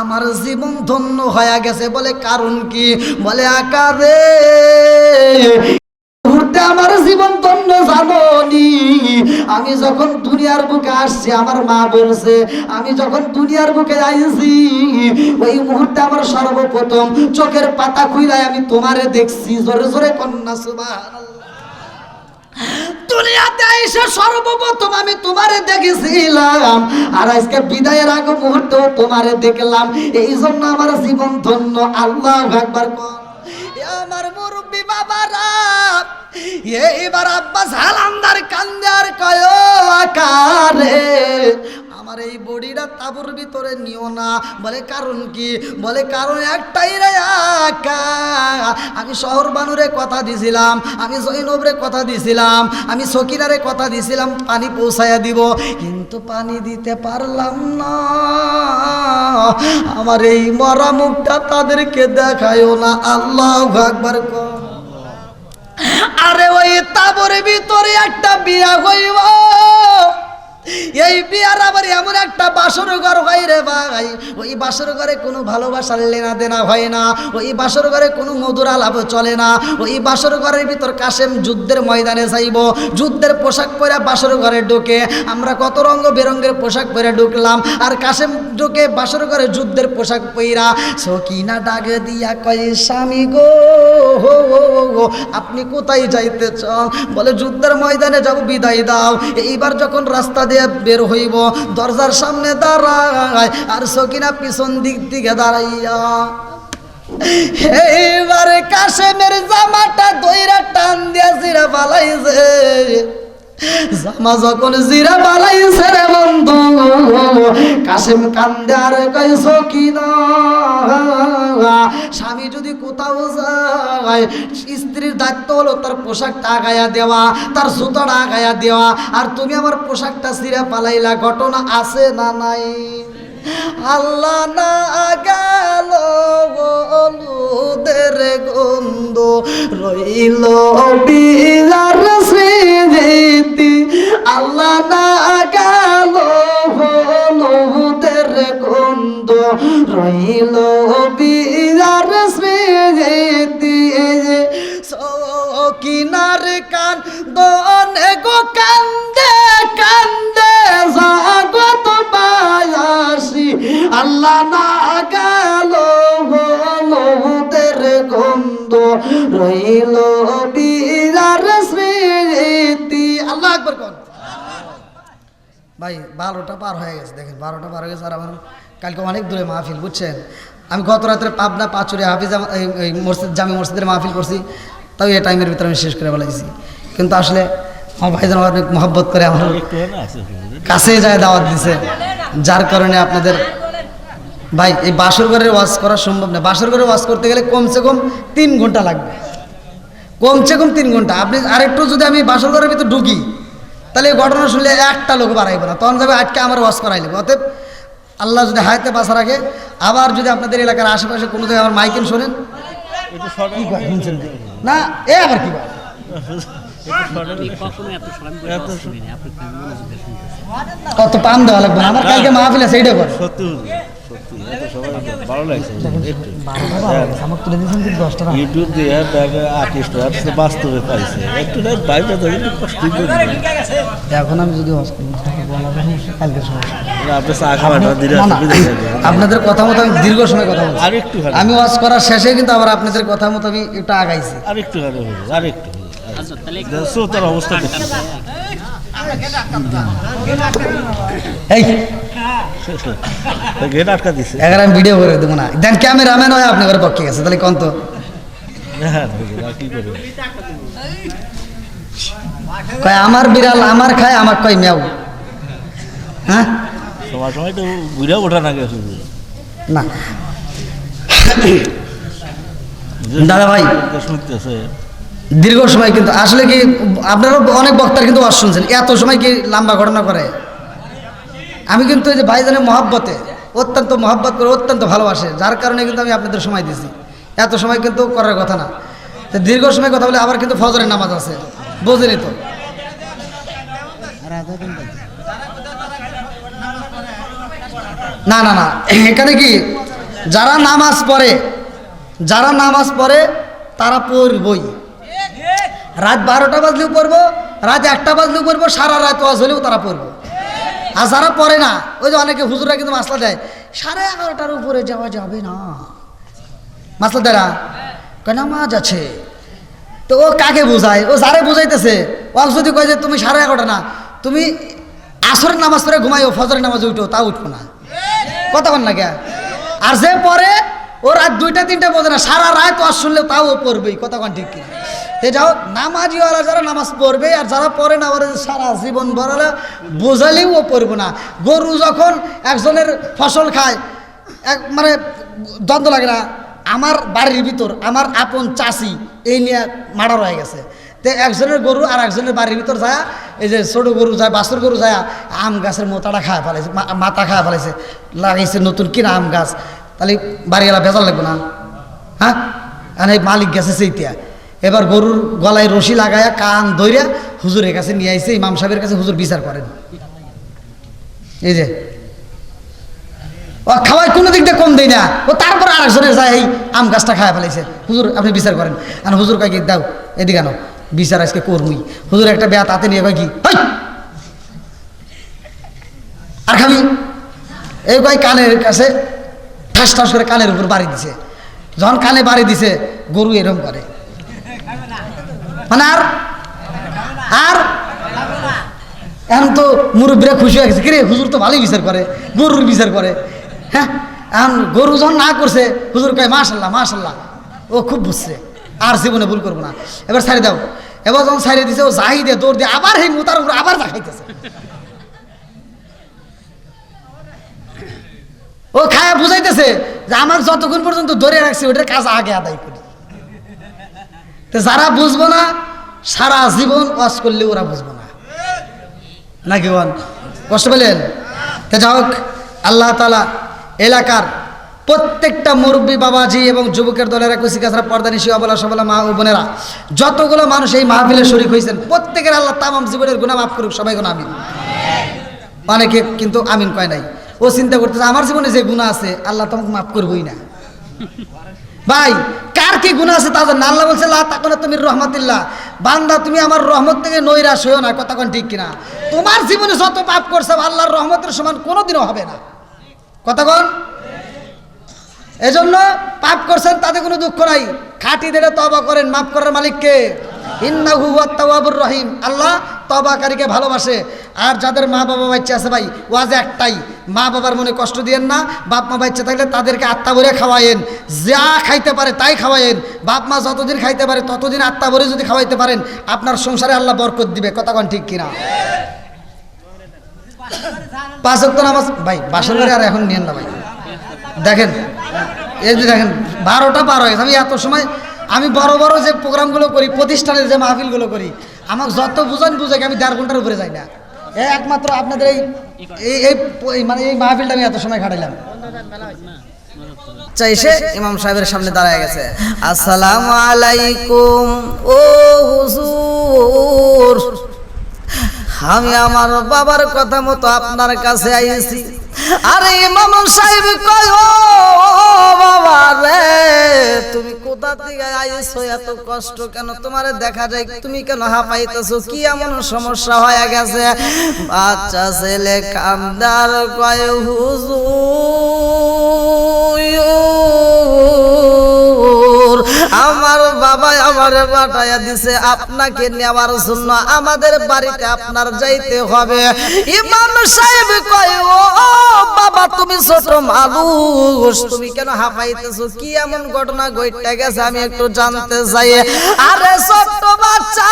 আমার জীবন ধন্য হয়ে গেছে। বলে কারণ কি? বলে আকা রে, আমার জীবন ধন্য জানি, আমি যখন দুনিয়ার বুকে আসছি আমার মা বলছে, আমি যখন দুনিয়ার বুকে আইছি ওই মুহূর্তে আমার সর্বপ্রথম চোখের পাতা খুইলাই আমি তোমারে দেখছি। জোরে জোরে কন্যা সুবহানাল্লাহ। দুনিয়াতে এসে সর্বপ্রথম আমি তোমারে দেখেছিলাম, আর আজকে বিদায়ের আগে মুহূর্তেও তোমারে দেখলাম, এই জন্য আমার জীবন ধন্য। আল্লাহু আকবার। আমার মুরব্বী বাবারা, এইবার আব্বাস হালান্দার কান্দে আর কয় আকারে, আমার এই বডিটা তাবুর ভিতরে নিও না। বলে কারণ কি? বলে কারণ একটাই রে আকা, আমি শহর বানুরে কথা দিছিলাম, আমি জৈনবরে কথা দিছিলাম, আমি সকিনারে কথা দিছিলাম পানি পৌঁছাইয়া দিব, কিন্তু পানি দিতে পারলাম না। আমার এই মরা মুখটা তাদেরকে দেখায়ও না। আল্লাহু আকবার। আরে ওই তাবুর ভিতরে একটা বিয়া হইব, এই বিয়ার আবার এমন একটা বাসর ঘর হয় রে ভাই, ওই বাসর ঘরে কোনো ভালোবাসার লেনা দেনা হয় না, ওই বাসর ঘরে কোনো মধুর আলাপ চলে না। ওই বাসর ঘরের ভিতর কাশেম যুদ্ধের ময়দানে যাইব, যুদ্ধের পোশাক পরে বাসর ঘরে ঢুকে, আমরা কত রঙ বেরঙের পোশাক পরে ঢুকলাম, আর কাশেম ঢুকে বাসর ঘরে যুদ্ধের পোশাক পইরা। সকিনা ডাকে দিয়া কয় স্বামী গো, আপনি কোথায় যাইতে চান? বলে যুদ্ধের ময়দানে যাব, বিদায় দাও। এইবার যখন রাস্তা দিয়ে বের হইব, দরজার সামনে দাঁড়ায়, আর সকিনা পিছন দিক থেকে দাঁড়াইয়া এইবারে কাশেমের জামাটা দইরা টান দিয়া জিরা পালাইছে। জামা যখন জিরা বালাইছে রে বন্ধু, কাশেম কান্দে আর কইছো কি না। স্বামী যদি কোথাও যায়, স্ত্রীর দায়িত্ব হলো তার পোশাকটা আগায়া দেওয়া, তার জুতাটা আগায়া দেওয়া। আর তুমি আমার পোশাকটা ছিঁড়া পালাইলা, ঘটনা আছে না নাই? আল্লাহ না গেল হলুদের গন্ধ, রইল বিরার স্মৃতি। আল্লাহ না গেল হলুদের গন্ধ, রইল বিরার স্মৃতি। কিনার কান দনে গো কান্দে কান্দে জাগত পায়াসি। আল্লাহ না গেল হলুদের গন্ধ, রইল বিরার স্মৃতি। আল্লাহ আকবার কোন ভাই। 12টা পার হয়ে গেছে, দেখেন 12টা পার হয়ে গেছে। আর আমার কালকে অনেক দূরে মাহফিল, বুঝছেন। আমি গত রাত্রে পাবনা পাচুরে হাফিজ মসজিদ, জামি মসজিদের মাহফিল করছি, তাও এই টাইমের ভিতরে আমি শেষ করে বলাইছি। কিন্তু আসলে আমার ভাইজান অনেক মহব্বত করে আমার কাছে যায় দাওয়াত দিছে, যার কারণে আপনাদের ভাই এই বাসর ঘরের ওয়াজ করা সম্ভব না। বাসর ঘরে ওয়াজ করতে গেলে কমসে কম 3 ঘন্টা লাগবে, কমসে কম 3 ঘন্টা। আপনি আরেকটু যদি আমি বাসর ঘরের ভিতরে ঢুকি, তাহলে এই ঘটনা শুনলে একটা লোক বাড়াইব না, তখন যাবে আজকে আমার ওয়াজ করাই নেবে। অতএব আল্লাহ যদি হায়াতে বাঁচা রাখে, আবার যদি আপনাদের এলাকার আশেপাশে কোনো জায়গায় আমার মাইকেল শোনেন না, এ আবার কি কত পাম দেওয়া লাগবে না। আমার কালকে মাহফিল আছে, এইটা কর এখন আমি যদি আপনাদের কথা মতো আমি দীর্ঘ সময় কথা বলছি, আমি ওয়াজ করার শেষে কিন্তু আবার আপনাদের কথা মতো আমি একটু আগাইছি। অবস্থা আমি ভিডিও করে দেবো না, দেন ক্যামেরাম্যান হয় আপনার পক্ষে গেছে, তাহলে কন তো কয় আমার বিড়াল আমার খায়, আমার কয় মেয়াও। হ্যাঁ সময় তো ঘুরে ওঠা না গেছে না দাদা ভাই, শুনতেছে দীর্ঘ সময় কিন্তু আসলে কি আপনারা অনেক বক্তার কিন্তু ওয়াজ শুনছেন, এত সময় কি লম্বা ঘটনা করে? আমি কিন্তু এই যে ভাইজানের মহব্বতে অত্যন্ত মহব্বত করে, অত্যন্ত ভালোবাসে, যার কারণে কিন্তু আমি আপনাদের সময় দিছি। এত সময় কিন্তু করার কথা না। তো দীর্ঘ সময় কথা বলে আবার কিন্তু ফজরের নামাজ আছে, বোঝেনি তো। না না না, এখানে কি যারা নামাজ পড়ে তারা পড়বই। রাত 12টা বাজলেও পড়বো, রাত 1টা বাজলেও পড়বো, সারা রাত ওয়াজ হলেও তারা পড়বো। আর যারা পড়ে না, ওই যে অনেকে হুজুরা কিন্তু মাসলা দেয় 11:30টার উপরে যাওয়া যাবে না, মাসলা দেয় না, নামাজ আছে। তো ও কাকে বোঝায়? ও যারে বুঝাইতেছে, ও যদি কয় যে তুমি 11:30 না, তুমি আসরের নামাজ পড়ে ঘুমাইও, ফজরের নামাজে উঠো, তা উঠবো না, কতক্ষণ লাগে। আর যে পরে ও রাত 2টা 3টা বোঝে না, সারা রাত ওয়াজ শুনলেও তাও ও পড়বেই, কতক্ষণ ঠিক কিনা। এ যাও নামাজিওয়ালা যারা নামাজ পড়বে, আর যারা পড়ে না ওরা সারা জীবন বড়ালা বোঝালেও ও পড়বে না। গরু যখন একজনের ফসল খায়, মানে দ্বন্দ্ব লাগে না, আমার বাড়ির ভিতর আমার আপন চাষি এই নিয়ে মার্ডার হয়ে গেছে। তো একজনের গরু আর একজনের বাড়ির ভিতর যায়, এই যে ছোটো গরু যায়, বাছুর গরু যায়, আম গাছের মোতাটা খায় ফেলাইছে, মাথা খায় ফেলাইছে, লাগাইছে নতুন কিনা আম গাছ, তাহলে বাড়িওয়ালা ভেজাল লাগবে না? হ্যাঁ, আর এই মালিক গেছে সেইটা, এবার গরুর গলায় রশি লাগায়া কান ধইরা হুজুরের কাছে নিয়ে আইছে, ইমাম সাহেবের কাছে হুজুর বিচার করেন। এই যে ও খাওয়াই কোনো দিক দিয়ে কম দেয় না, ও তারপর আরেকজনের যায় এই আম গাছটা খাওয়া ফেলাইছে, হুজুর আপনি বিচার করেন। আর হুজুর কয় কি, দাও এদিকে আনো, বিচার আজকে করবই। হুজুর একটা বেয়া তাতে নিয়ে কয় কি, আর খাবি? এই কয় কানের কাছে ঠাস ঠাস করে কানের উপর বাড়ি দিছে। যখন কানে বাড়ি দিছে, গরু এরকম করে, মানে আর এখন তো মুরব্বীরা খুশি হয়ে গেছে, কিরে হুজুর তো ভালোই বিচার করে, গরুর বিচার করে। হ্যাঁ, এখন গরু যখন না করছে, হুজুর কয় মাশাল্লাহ মাশাল্লাহ, ও খুব বুঝছে, আর জীবনে ভুল করবো না, এবার ছাড়ি দাও। এবার যখন ছাইড়ে দিছে ও যাই দিয়ে দৌড় দিয়ে আবার এই মুতার উপর আবার দেখাইতেছে। ও খায়া বুঝাইতেছে যে আমার যতক্ষণ পর্যন্ত ধরে রাখছি ওটার কাজ আগে আদায় করি। তো যারা বুঝবো না সারা জীবন ওয়াজ করলে ওরা বুঝবো না, নাকি বল? কষ্ট পেলেন? তা যাই হোক, আল্লাহ তাআলা এলাকার প্রত্যেকটা মুরব্বী বাবাজি এবং যুবকের দলেরা কুচি কাছরা পর্দানিশী অবলা সবলা মা ও বোনেরা যতগুলো মানুষ এই মাহফিলে শরীক হয়েছেন প্রত্যেকের আল্লাহ তামাম জীবনের গুনাহ মাফ করুক, সবাই গুনাহ আমিন। অনেকে কিন্তু আমিন কয় নাই, ও চিন্তা করতেছে আমার জীবনে যে গুনাহ আছে আল্লাহ তোমাকে মাফ করবই না। ভাই কার কি গুনাহ আছে তা জানেন? আল্লাহ বলছে লা তাকুনা তুমি রহমাতিল্লাহ, বান্দা তুমি আমার রহমত থেকে নৈরাশ হইও না। কথা কোন ঠিক কিনা? তোমার জীবনে যত পাপ করছো আল্লাহর রহমতের সমান কোনোদিনও হবে না। কথা কোন? এজন্য পাপ করছেন তাতে কোনো দুঃখ নাই, খাঁটি দিলে তওবা করেন, মাফ করার মালিককে ইন্নাহু হুয়াত তাওয়াবুর রহিম। আল্লাহ তওবাকারীকে ভালোবাসে। আর যাদের মা বাবা বাচ্চা আছে ভাই ওয়াজ একটাই, মা বাবার মনে কষ্ট দিয়েন না। বাপ মা বাচ্চা থাকলে তাদেরকে আত্মা ভরে খাওয়ায়েন, যা খাইতে পারে তাই খাওয়ায়েন। বাপ মা যতদিন খাইতে পারে ততদিন আত্মা ভরে যদি খাওয়াইতে পারেন আপনার সংসারে আল্লাহ বরকত দিবে। কথা কোন ঠিক কিনা? 5 ওয়াক্ত নামাজ ভাই বাসর ঘরে আর এখন নিয়েন না ভাই। দেখেন এই যে দেখেন 12টা পার হয়ে গেছে। আমি এত সময় আমি বড় বড় যে প্রোগ্রামগুলো করি, প্রতিষ্ঠানের যে মাহফিলগুলো করি, আমাকে যত বুঝান বুঝাই আমি 1.5 ঘন্টার উপরে যাই না। একমাত্র আপনাদের এই মানে এই মাহফিলটা আমি এত সময় খাটাইলাম। চাইছে ইমাম সাহেবের সামনে দাঁড়ায় গেছে, আসসালামু আলাইকুম ও হুজুর, আমি আমার বাবার কথা মতো আপনার কাছে আইছি। আরে ইমাম সাহেব কয় ও বাবা রে, তুমি কোথা থেকে আইছো? এত কষ্ট কেন? তোমারে দেখা যায় তুমি কেন হাঁপাইতেছো? কি এমন সমস্যা হয়ে গেছে? বাচ্চা ছেলে কান্দার কয় হুজুর, আমার বাবা আমারে পাঠাইয়া দিছে আপনাকে নেওয়ার জন্য, আমাদের বাড়িতে আপনার যাইতে হবে। ইমাম সাহেব কয় ও বাবা তুমি ছোট মানুষ, তুমি কেন হাঁপাইতেছো? কি এমন ঘটনা ঘটে গেছে আমি একটু জানতে চাই। আরে ছোট বাচ্চা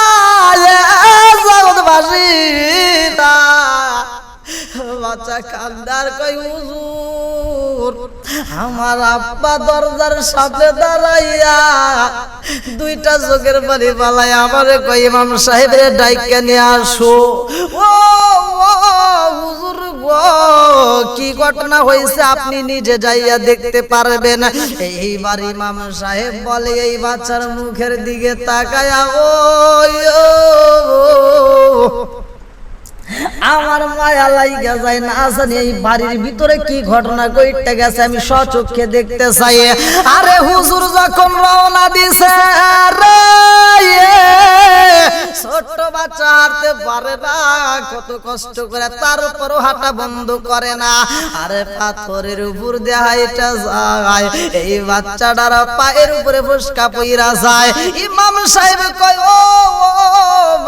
বাচ্চা কান্দার কই হুজুর, আমার আব্বা দরজার সামনে দাঁড়াইয়া 2টা চোখের পানি বালাই আমারে কই ইমাম সাহেবের ডাইকা নিয়ে আসো। ও হুজুর গো, কি ঘটনা হয়েছে আপনি নিজে যাইয়া দেখতে পারবেন। এইবার ইমাম সাহেব বলে এই বাচ্চার মুখের দিকে তাকায়া ও আমার মায়া লাইগা যায় না জানি এই বাড়ির ভিতরে কি ঘটনা ঘটে গেছে আমি স্বচক্ষে দেখতে চাই। আরে হুজুর যখন রওনা দিছে রে, ছোট্ট বাচ্চা হাঁটতে পারে না, কত কষ্ট করে তারপরও হাঁটা বন্ধ করে না। আরে পাথরের উপর দিয়ে হাইটা যায়, এই বাচ্চাটার পায়ের উপরে ফুসকা পইরা যায়। ইমাম সাহেব কয় ও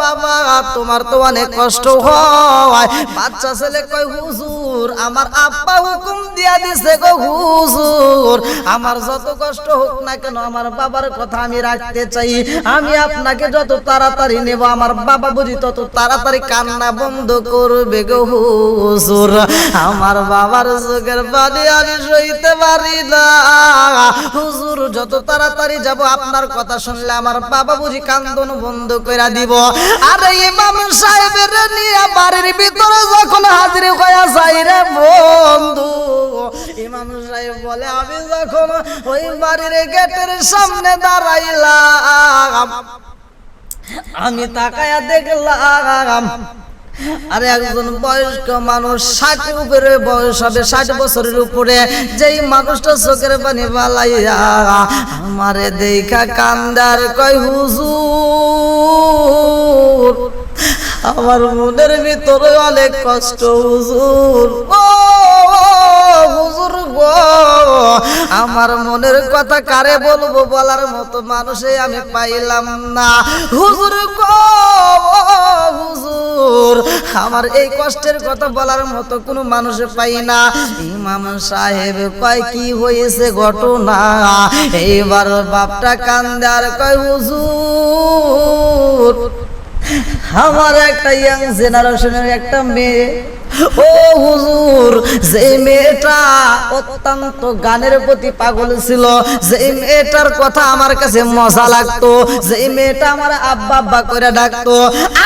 বাবা তোমার তো অনেক কষ্ট হয়। বাচ্চা ছেলে কয় হুজুর আমার আব্বা হুকুম দিয়া দিছে গো হুজুর, আমার যত কষ্ট হোক না কেন আমার বাবার কথা আমি রাখতে চাই। আমি আপনাকে যত তাড়াতাড়ি নেব আমার বাবা বুঝি তত তাড়াতাড়ি কান্না বন্ধ করবে গো হুজুর। আমার বাবার চোখের পানি আমি সইতে পারি না হুজুর, যত তাড়াতাড়ি যাব আপনার কথা শুনলে আমার বাবা বুঝি কান্দন বন্ধ করে দিব। আরে ইমাম সাহেবের নিয়ে বাড়ির ভিতরে যখন হাজির হয়ে যাই রে বন্ধু, ইমাম সাহেব বলে আমি যখন ওই বাড়ির গেটের সামনে দাঁড়াইলাম আমি তাকায়া দেখলাম আরে একজন বয়স্ক মানুষ 60 উপরে বয়স হবে, 60 বছরের উপরে, যেই মানুষটা চোখের পানি বালাইয়া আমারে দেখা কান্দার কয় হুজুর আমার মনের ভিতরে অনেক কষ্ট হুজুর, ও হুজুর গো আমার মনের কথা কারে বলবো বলার মতো মানুষে আমি পাইলাম না হুজুর গো হুজুর আমার এই কষ্টের কথা বলার মতো কোনো মানুষে পাই না ইমাম সাহেব কয় কি হয়েছে ঘটনা এইবার বাপটা কান্দে আর কয় হুজুর আমার একটা ইয়াং জেনারেশনের একটা মেয়ে ও হুজুর যে মেয়েটা অত্যন্ত গানের প্রতি পাগল ছিল যে মেয়েটার কথা আমার কাছে মজা লাগতো যে মেয়েটা আমার আব্বা আব্বা করে ডাকতো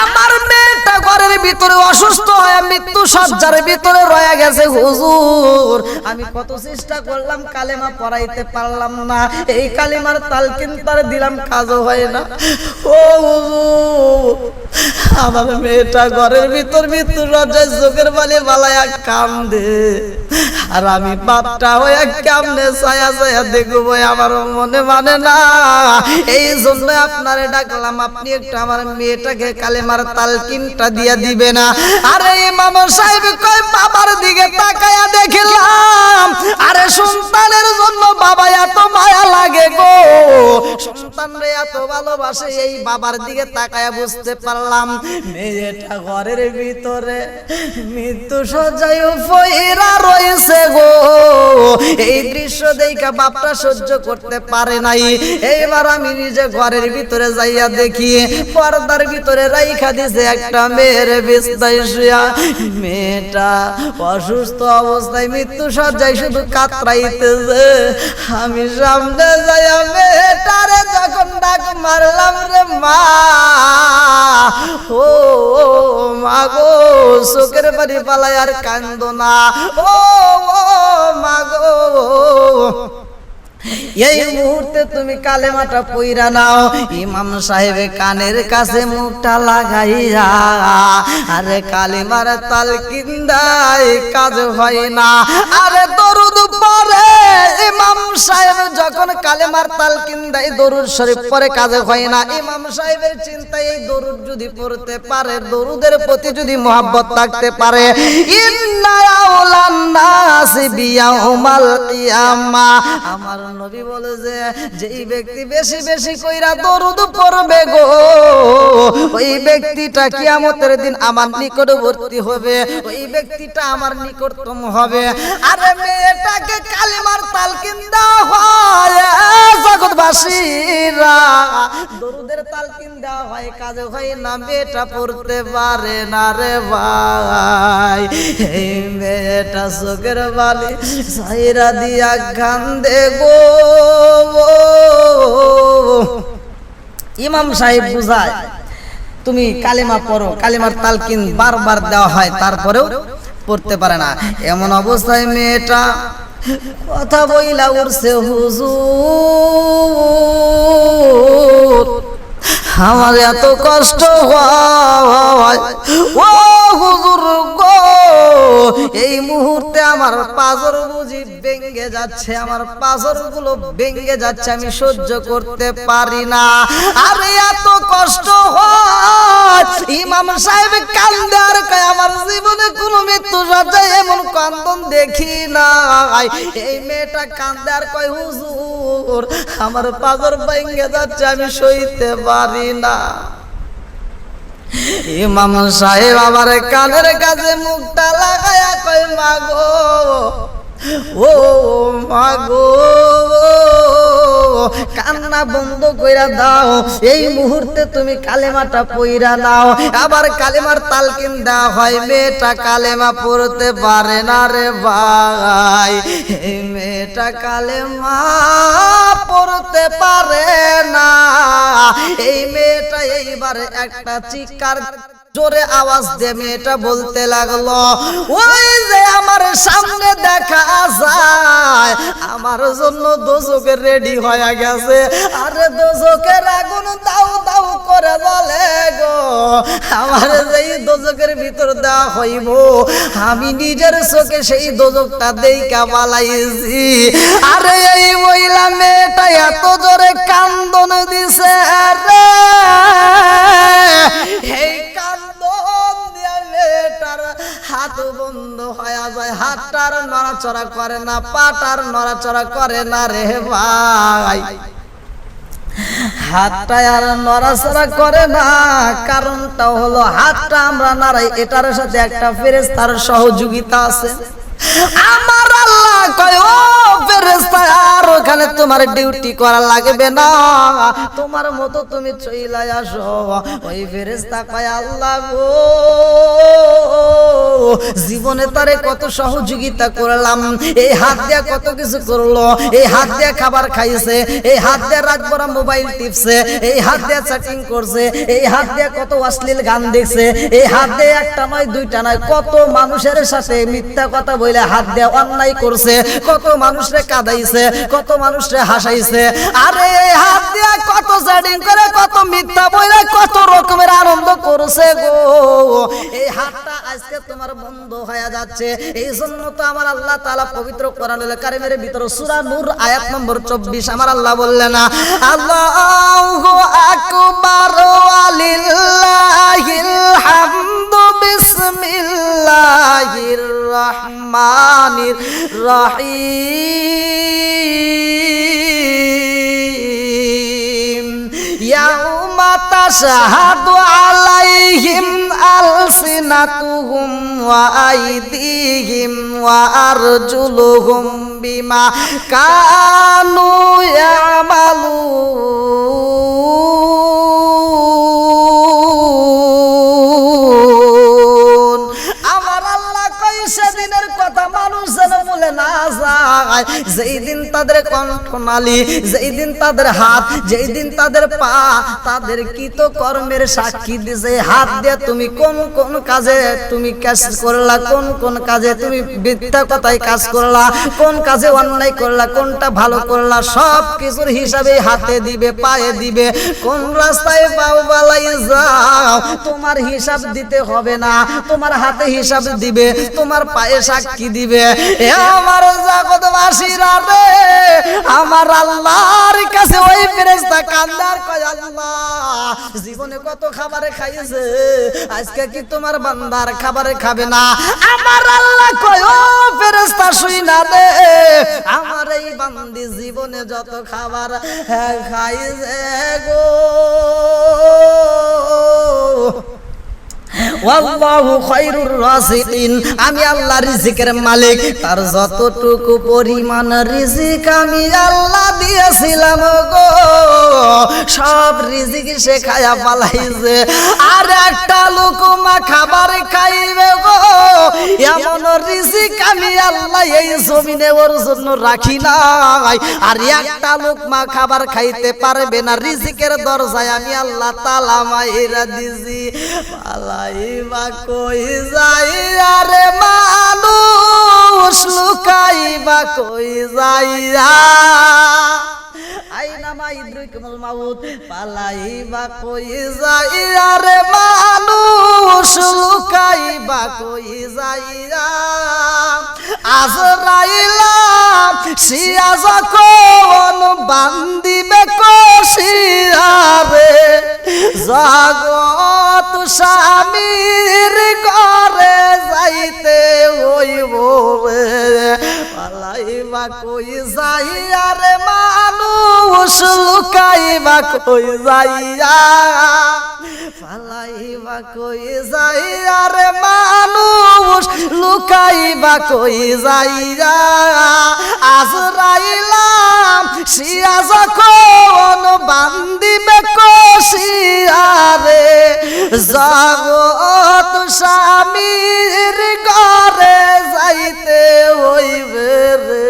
আমার মেয়েটা ঘরের ভিতরে অসুস্থ হয়ে মৃত্যু সজ্জার ভিতরে রয়ে গেছে হুজুর আমি কত চেষ্টা করলাম কালেমা পড়াইতে পারলাম না এই কালেমার তালকিন তার দিলাম কাজও হয় না ও হুজুর আমার মেয়েটা ঘরের ভিতর মৃত্যু সজ্জায় চোখের বালি বালায়া কান্দে আর আমি বাপটা হয়ে কেমনে ছায়া ছায়া দেখবো আমার মনে মানে না এই জন্য আপনারে ডাকলাম আপনি একটু আমার মেয়েটাকে কালেমার তালকিনটা দিয়ে দিবে না আরে ইমাম সাহেব কয় বাবার দিকে তাকায়া দেখলাম আরে সন্তানের জন্য বাবা এত মায়া লাগে গো সন্তানরে এত ভালোবাসে এই বাবার দিকে তাকায়া বুঝতে পারলাম মেয়েটা ঘরের ভিতরে মৃত্যু সজ্জায় পইরা রয়েছে গো এই দৃশ্য দেখা বাপটা সহ্য করতে পারে নাই এইবার আমি নিজে ঘরের ভিতরে যাইয়া দেখি পর্দার ভিতরে রাইখা দিছে একটা মেয়ের বিছনায় শুয়া মেয়েটা অসুস্থ অবস্থায় মৃত্যু সজ্জায় শুধু কাতরাইতেছে আমি সামনে যাইয়া মেয়েটারে যখন ডাক মারলাম রে মা ও মা গো চোখের বাড়ি পালায় আর কান্দো না ও মা গো এই মুহূর্তে তুমি কালেমাটা পইরা নাও ইমাম সাহেব কানের কাছে মুখটা লাগাইয়া আরে কালেমার তালকিন দেয় কাজ হয় না আরে দরুদ পড়ে ইমাম সাহেব যখন কালেমার তালকিন দেয় দরুদ শরীফ পড়ে কাজ হয় না ইমাম সাহেবের চিন্তায় এই দরুদ যদি পড়তে পারে দরুদের প্রতি যদি মহব্বত থাকতে পারে ইন্না আউলান নাস বিয়াউমাল কিয়ামা আমার নবী বলে যে যেই ব্যক্তি বেশি বেশি কইরা দরুদ পড়বে গো ওই ব্যক্তিটা কিয়ামতের দিন আমার নিকটবর্তী হবে ওই ব্যক্তিটা আমার নিকটতম হবে আরে মেয়েটাকে কালেমার তালকিন দেওয়া হয় জগৎবাসীরা দরুদের তালকিন দেওয়া হয় কাজে হয় না মেয়েটা পড়তে পারে না রে ভাই এই মেয়েটা চোখের বালি সাইরা দিয়া কান্দে গো ইমাম সাহেব বুঝায় তুমি কালেমা পড়ো কালেমার তালকিন বারবার দেওয়া হয় তারপরেও পড়তে পারে না এমন অবস্থায় মেয়েটা কথা বইলা উঠছে হুজুর আমার এত কষ্ট হয় ও হুজুর গো এই মুহূর্তে আমার পাজর বুঝি ভেঙে যাচ্ছে আমার পাজর গুলো ভেঙে যাচ্ছে আমি সহ্য করতে পারি না আরে এত কষ্ট হয় ইমাম সাহেব কান্দে আর কয় আমার জীবনে কোনো মৃত্যু সজ্জায় এমন কান্দন দেখি নাই এই মেয়েটা কান্দে আর কয় হুজুর আমার পাজর ভেঙে যাচ্ছে আমি সইতে পারি না ইমাম সাহেব আমার কানের কাছে মুখটা লাগায়া কয় মাগো ও মাগো কান্না বন্ধ কইরা দাও এই মুহূর্তে তুমি কালেমাটা পইরা নাও আবার কালেমার তালকিন দেওয়া হয় মেয়েটা কালেমা পড়তে পারে না রে ভাই এই মেয়েটা কালেমা পড়তে পারে না এই মেয়েটা এইবারে একটা চিৎকার জোরে আওয়াজ দিয়ে মেয়েটা বলতে লাগলো ওই যে আমার সামনে দেখা যায় আমার জন্য দোজখের রেডি হয়ে গেছে আরে দোজখের আগুন দাও দাও করে জ্বলে গো আমার যেই দোজখের ভিতর দেওয়া হইব আমি নিজের চোখে সেই দোজখটা দেইকা পালাইছি আরে এই মহিলা মেয়েটা এত জোরে কান্দন দিছে রে এই কান্দন দিয়ে মেয়েটার হাত বন্ধ হয়ে যায়, হাতটার নড়াচড়া করে না, পাটার নড়াচড়া করে না রে ভাই। হাতটা আর নড়াচড়া করে না, কারণটা হলো হাতটা আমরা নাড়াই, এটার সাথে একটা ফেরেশতার সহযোগিতা আছে। আমার আল্লাহ কয় ও ফেরেশতা, আর ওখানে তোমার ডিউটি করা লাগবে না, তোমার মতো তুমি চইলা আসো। ওই ফেরেশতা কয় আল্লাহ গো, জীবনে তারে কত সহযোগিতা করলাম, এই হাত দিয়া কত কিছু করলো, এই হাত দিয়া খাবার খাইছে, এই হাত দিয়া রাত ভরা মোবাইল টিপছে, এই হাত দিয়া চ্যাটিং করছে, এই হাত দিয়া কত অশ্লীল গান দেখছে, এই হাত দিয়ে একটা নয় দুইটা নয় কত মানুষের সাথে মিথ্যা কথা বলে হাত দিয়ে অন্যায় করছে, কত মানুষরে কাঁদাইছে, কত মানুষরে হাসাইছে। আরে এই হাত দিয়ে কত চ্যাটিং করে, কত মিথ্যা বলে, কত রকমের আনন্দ করছে গো। এই হাতটা আজকে তোমার বন্ধ হয়ে যাচ্ছে। এই জন্য তো আমার আল্লাহ তাআলা পবিত্র কোরআনুল কারীমের ভিতর সূরা নূর আয়াত নম্বর 24 আমার আল্লাহ বললেন না, আল্লাহু আকবার ওয়ালিল্লাহিল হামদু বিসমিল্লাহির রহমানির রহিম। ইয়াউমা তাশহাদু আলাইহিম আলসিনাতুহুম ওয়া আইদিহিম ওয়া আরজুলুহুম বিমা কানু ইয়ামালুন। আমার আল্লাহ কই সেদিনের কথা মানুষ যেন বলে না যায়, যেই দিন তাদের কণ্ঠনালী, যেই দিন তাদের হাত, যেই দিন তাদের পা তাদের কৃত কর্মের সাক্ষী দিছে। হাত দিয়ে তুমি কোন কোন কাজে তুমি কাজ করলা, কোন কোন কাজে তুমি মিথ্যা কথায় কাজ করলা, কোন কাজে অন্যায় করলা, কোনটা ভালো করলা, সব কিছুর হিসাবে হাতে দিবে, পায়ে দিবে। কোন রাস্তায় পাও বালাই যাও, তোমার হিসাব দিতে হবে না, তোমার হাতে হিসাব দিবে, তোমার পায়ে সাক্ষী দিবে। এ আমার জগৎবাসীরা রে, আমার আল্লাহর কাছে ওই ফেরেশতা কান্দার কয় আল্লাহ জীবনে কত খাবারে খাইছে, আজকে কি তোমার বান্দার খাবারে খাবে না? আমার আল্লাহ কয় ও ফেরেশতা শুইনা দে, আমার এই বান্দি জীবনে যত খাবার খাইছে গো, ওয়াল্লাহু খায়রুর রাযিকিন, আমি আল্লাহ রিজিকের মালিক, তার যতটুকু পরিমাণ রিজিক আমি আল্লাহ দিয়েছিলাম গো, সব রিজিক সে খায়া পালাইছে। আর একটা লোকমা খাবার খাইবে গো, এমন রিজিক আমি আল্লাহ এই জমিনে ওর জন্য রাখি নাই। আর একটা লোকমা খাবার খাইতে পারবে না, রিজিকের দরজায় আমি আল্লাহ তাআলা মাইরা দিছি। পালাইবা কই যাইয়া রে মানুষ, লুকাইবা কই যাইয়া, আইনা মা ইদ্রিকুল মাউত, পালাইবা কই যাইয়া রে মানুষ, লুকাইবা কই যাইয়া। আজরাইলা শিয়া যখন বান্দিবে কষিয়া রে, জগৎ স্বামীর ঘরে যাইতে হইব রে, পালাইবা কই যাইয়া রে মানুষ, লুকাইবা কই যাইয়া, পালাইবা কই যাইয়া রে মানুষ, লুকাইবা কই যাইয়া। আজরাইলা শিয়া যখন বান্দিবে কষিয়া রে, জগৎ স্বামীর ঘরে যাইতে হইবে রে,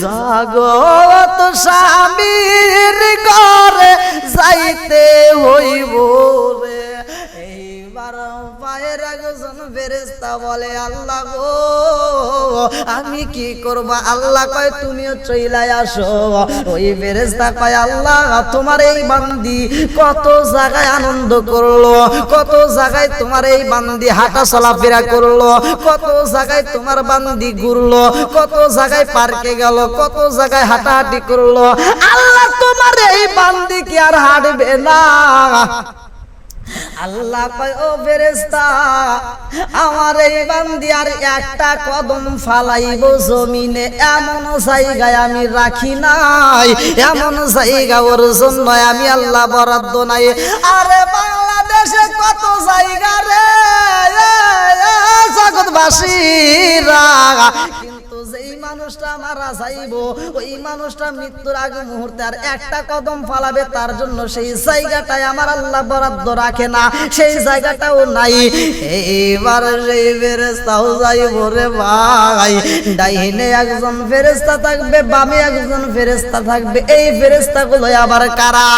জগৎ স্বামীর ঘরে যাইতে হইব রে। এইবার পায়ের একজন ফেরেশতা বলে আল্লাহ গো আমি কি করব? আল্লাহ কয় তুমিও চইলাই আসো। ওই ফেরেশতা কয় আল্লাহ তোমার এই বান্দি কত জায়গায় আনন্দ করলো, কত জায়গায় তোমার এই বান্দি হাঁটা চলাফেরা করলো, কত জায়গায় তোমার বান্দি ঘুরলো, কত জায়গায় পার্কে গেল, কত জায়গায় হাঁটাহাঁটি করলো। আল্লাহ তোমার এই বান্দি কি আর হাঁটবে না? আল্লাহ কয় ও ফেরেশতা আমার এই বান্দি আর একটা কদম ফালাইব জমিনে এমন জায়গায় আমি রাখি নাই, এমন জায়গা ওর জন্য আমি আল্লাহ বরাদ্দ নাই। আরে বাংলাদেশে কত জায়গা রে জগৎবাসীরা, কিন্তু যেই মানুষটা মারা যাইব ওই মানুষটা মৃত্যুর আগে মুহূর্তে আর একটা কদম ফালাবে তার জন্য সেই জায়গাটাই আমার আল্লাহ বরাদ্দ রাখে না, সেই জায়গাটাও নাই। এইবার সেই ফেরেশতাও যাইব রে ভাই, ডাইনে একজন ফেরেশতা থাকবে, বামে একজন ফেরেশতা থাকবে। এই ফেরেশতাগুলো আবার কারা?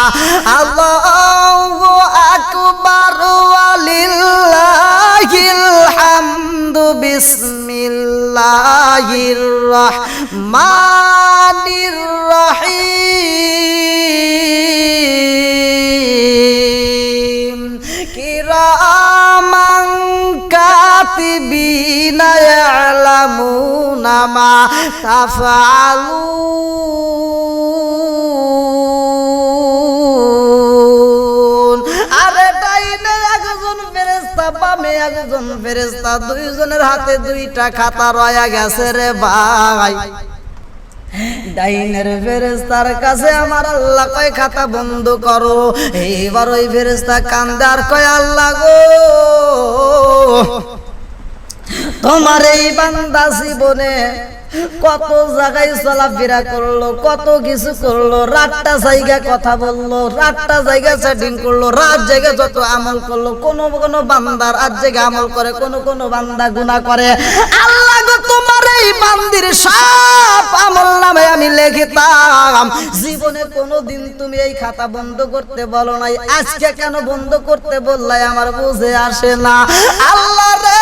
আল্লাহু আকবার ওয়ালিল্লাহিল হামদু বিসমিল্লাহির রহমানির রহিম কিরামান কাতিবিনা ইয়ালামুনা মা তাফআলুন। আরে ডাইনে একজন ফেরেশতা, বামে একজন ফেরেশতা, দুইজনের হাতে দুইটা খাতা রয়া গেছে রে ভাই। ডাইনের ফেরেশতার কাছে আমার আল্লাহ কয় খাতা বন্ধ করো। এইবার ওই ফেরেশতা কান্দে আর কয় আল্লাহ গো তোমার এই বান্দা জীবনে কত জায়গায় চলাফেরা করলো, কত কিছু করলো, রাতটা জায়গা কথা বললো, রাতটা জায়গা সেটিং করলো, রাত জায়গা যত আমল করলো, কোন কোন বান্দার রাত জায়গা আমল করে, কোন কোন বান্দা গুনাহ করে। আল্লাহ গো তোমার এই বান্দির সব আমল নামে আমি লিখিতাম। জীবনে কোনোদিন তুমি এই খাতা বন্ধ করতে বলো নাই, আজকে কেন বন্ধ করতে বললাই আমার বুঝে আসে না। আল্লাহ রে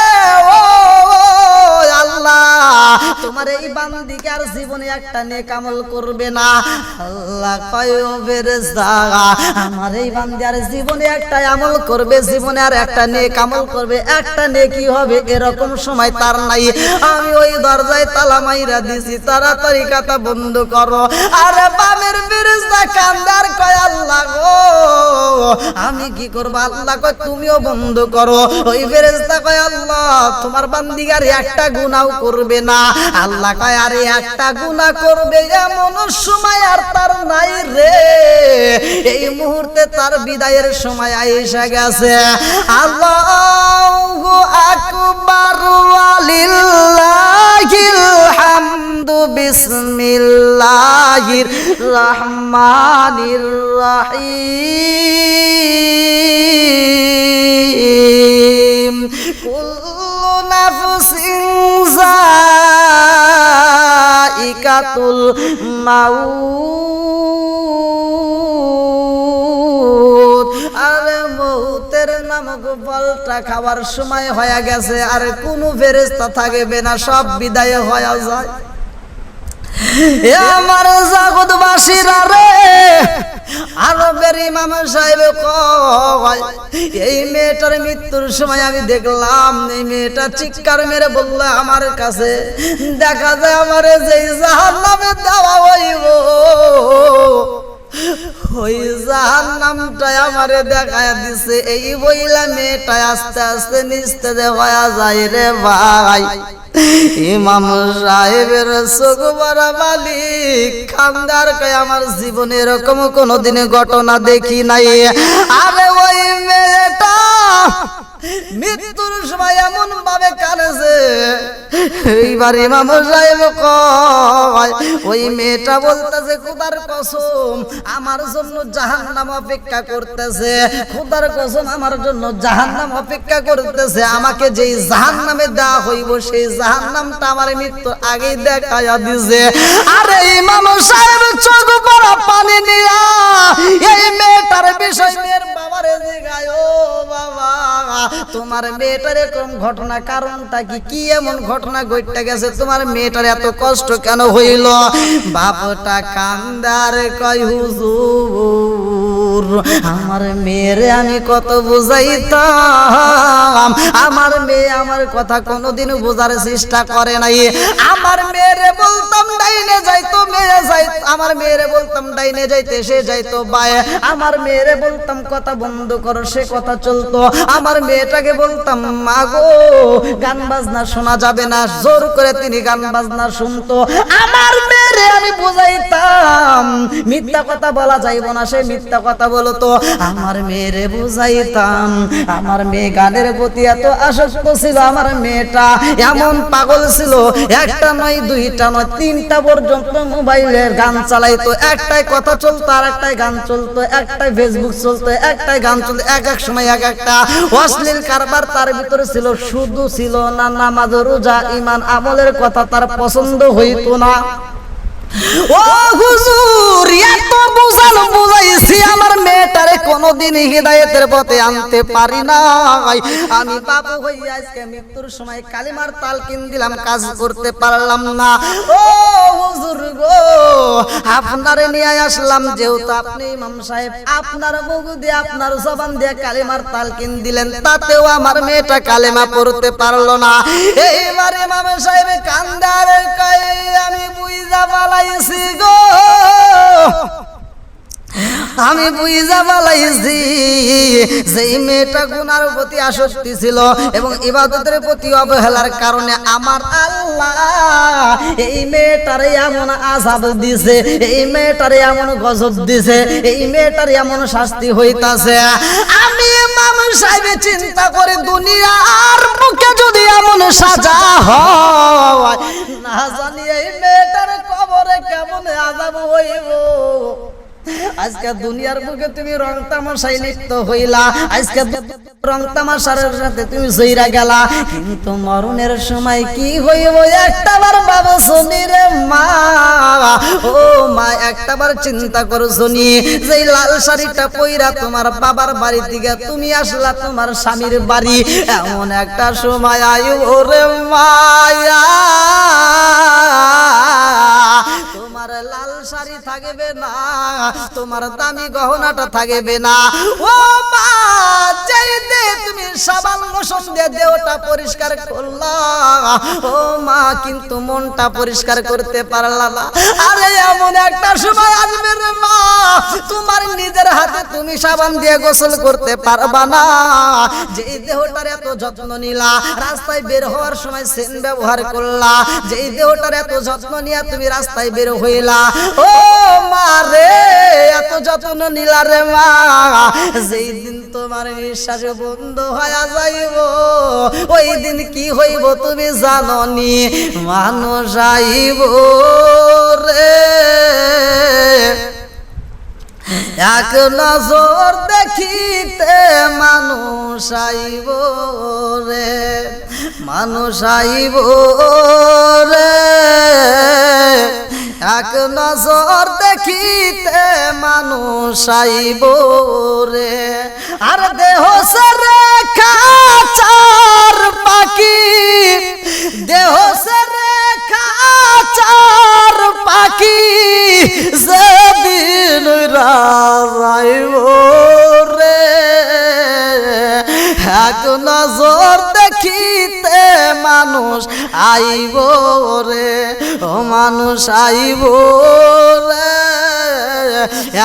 ও আল্লাহ তোমার এই বান্দিকে আর জীবনে একটা নেক আমল করবে না। আল্লাহ কয় ও ফেরেশতা আমার এই বান্দি আর জীবনে একটা আমল করবে, জীবনে আর একটা নেক আমল করবে, একটা নেকি হবে এরকম সময় তার নাই। আমি ওই দরজায় তালা মাইরা দিছি, তাড়াতাড়ি খাতা বন্ধ করো। আরে বামের ফেরেশতা কান্দে আর কয় আল্লাহ গো আমি কি করব? আল্লাহ কয় তুমিও বন্ধ করো। ওই ফেরেশতা কয় আল্লাহ তোমার বান্দি আর একটা গুনাহ করবে না। আল্লাহ কয় আরে একটা গুনাহ করবে এমন সময় আর তার নাই রে, এই মুহূর্তে তার বিদায়ের সময় আইসা গেছে। আল্লাহু আকবার ওয়ালিল্লাহিল হামদু বিসমিল্লাহির রহমানির রহিম কুল্লু নাফসিন যায়িকাতুল মাউত। আরে মৌতের নামক ফলটা খাওয়ার সময় হয়ে গেছে, আর কোনো ফেরেশতা থাকবে না, সব বিদায় হয়ে যায়। আমার জগৎবাসীরা রে, আরবের ইমাম সাহেব কয় এই মেয়েটার মৃত্যুর সময় আমি দেখলাম এই মেয়েটা চিৎকার মেরে বলল আমার কাছে দেখা যায় আমারে যেই জাহান্নামে দেওয়া হইব ওই জাহান্নামটাই আমারে দেখায় দিছে। এই বইলা মেয়েটা আস্তে আস্তে নিস্তে দেওয়া যায় রে ভাই। ইমাম সাহেবের চোখ ভরা মালিক খানদার কয় আমার জীবনে এরকম কোনোদিন ঘটনা দেখি নাই। আরে ওই মেয়েটা মৃত্যুর সময় এমন ভাবে কাঁদেছে, এইবার ইমাম সাহেব কয় ওই মেয়েটা বলতেছে খোদার কসম আমার জন্য জাহান্নাম অপেক্ষা করতেছে, খোদার কসম আমার জন্য জাহান্নাম অপেক্ষা করতেছে। আমাকে যেই জাহান্নামে দেওয়া হইব সেই জাহান্নামটা আমার মৃত্যুর আগেই দেখাইয়া দিছে। আরে ইমাম সাহেব চোখ ভরা পানি নিয়া এই মেয়েটার বিষয় মেয়ের বাবারে জিগায় ও বাবা তোমার মেয়েটার এরকম ঘটনা কারণটা কি, কি এমন ঘটনা ঘটে গেছে তোমার মেয়েটার এত কষ্ট কেন হইল? বাপটা কান্দার কয় হুজুর হুজুর আমার মেয়েরে আমি কত বুঝাইতাম, আমার মেয়ে আমার কথা কোনোদিন বোঝার চেষ্টা করে নাই। আমার মেয়েরে বলতাম ডাইনে যাইতো মেয়ে যাইতো, আমার মেয়েরে বলতাম ডাইনে যাইতে সে যাইতো বায়ে, আমার মেয়েরে বলতাম কথা বন্ধ করো সে কথা চলতো, আমার মেয়েটাকে বলতাম মা গো গান বাজনা শোনা যাবে না, জোর করে তিনি গান বাজনা শুনতো। আমার মেয়েরে আমি বুঝাইতাম মিথ্যা কথা বলা যাইব না, সে মিথ্যা কথা বলতো। আমার মেয়েরে বুঝাইতাম, আমার মেয়ে গানের প্রতি এত আসক্ত ছিল, আমার মেয়েটা এমন পাগল ছিল, একটা নয় দুইটা নয় তিনটা পর্যন্ত মোবাইলের গান চালাইতো, একটাই কথা চলতো আর একটাই গান চলতো, একটাই ফেসবুক চলতো একটাই গান চলতো, এক এক সময় এক একটা অশ্লীল কারবার তার ভিতরে ছিল। শুধু ছিল না নামাজ রোজা ঈমান আমলের কথা তার পছন্দ হইতো না। ও হুজুর এত বুঝানো বুঝাইছি আমার মেয়েটারে কোনোদিন হিদায়াতের পথে আনতে পারি নাই। আমি বাবু হইয়া আজকে মৃত্যুর সময় কালিমার তালকিন দিলাম, কাজ করতে পারলাম না। ও হুজুর গো আপনারে নিয়ে আসলাম, যেহেতু আপনি ইমাম সাহেব আপনার মুখ দিয়ে আপনার জবান দিয়ে কালিমার তালকিন দিলেন, তাতেও আমার মেয়েটা কালেমা পড়তে পারলো না। এইবার ইমাম সাহেব কান্দারে কই আমি বুইজা বালাইছি গো, আমি বুঝা বালাইছি যেই মেয়েটা গুনার প্রতি আসক্তি ছিল এবং ইবাদতের প্রতি অবহেলার কারণে আমার আল্লাহ এই মেয়েটারে এমন আযাব দিছে, এই মেয়েটারে এমন গজব দিছে, এই মেয়েটারে এমন শাস্তি হইতাছে। আমি ইমাম সাহেব চিন্তা করে দুনিয়ার বুকে যদি এমন সাজা হয় না জানি এই মেয়েটার কবরে কেমন আযাব হইব। আজকে দুনিয়ার বুকে তুমি রং তামাশায় লিপ্ত হইলা, আজকে রং তামাশার সাথে তুমি জইরা গেলা, কিন্তু মরণের সময় কি হইব একটাবার বাবা শুনি রে মা। ও মা একটাবার চিন্তা করো শুনি, যেই লাল শাড়িটা পইরা তোমার বাবার বাড়ি থেকে তুমি আসলা তোমার স্বামীর বাড়ি, এমন একটা সময় আইব রে মায়া তোমার লাল শাড়ি থাকবে না, তোমার দামি গহনাটা থাকবে না। ও মা যেই দে তুমি সাবান লোশন দিয়ে দেহটা পরিষ্কার করলা, ও মা কিন্তু মনটা পরিষ্কার করতে পারলা না। আরে এমন একটা সময় আসবে রে মা তোমার নিজের হাতে তুমি সাবান দিয়ে গোসল করতে পারবা না। যেই দেহটার এত যত্ন নিলা, রাস্তায় বের হওয়ার সময় সেন ব্যবহার করলা, যেই দেহটার এত যত্ন নিয়া তুমি রাস্তায় বের হইলা, ও মা রে এত যত্ন নিলা রে মা, যেই দিন তোমার নিঃশ্বাস বন্ধ হয়ে যাইব ওই দিন কি হইব তুমি জানো নি? মানুষ আইব রে এক নজর দেখিতে, মানুষ আইব রে, মানুষ আইব রে এক নজর দেখিতে, মানুষ আইব রে। আর দেহ সরে খাচার পাখি, দেহ সরে খাচার পাখি, যেদিন রাইব রে এক নজর দেখিতে, মানুষ আইব রে, ও মানুষ আইব রে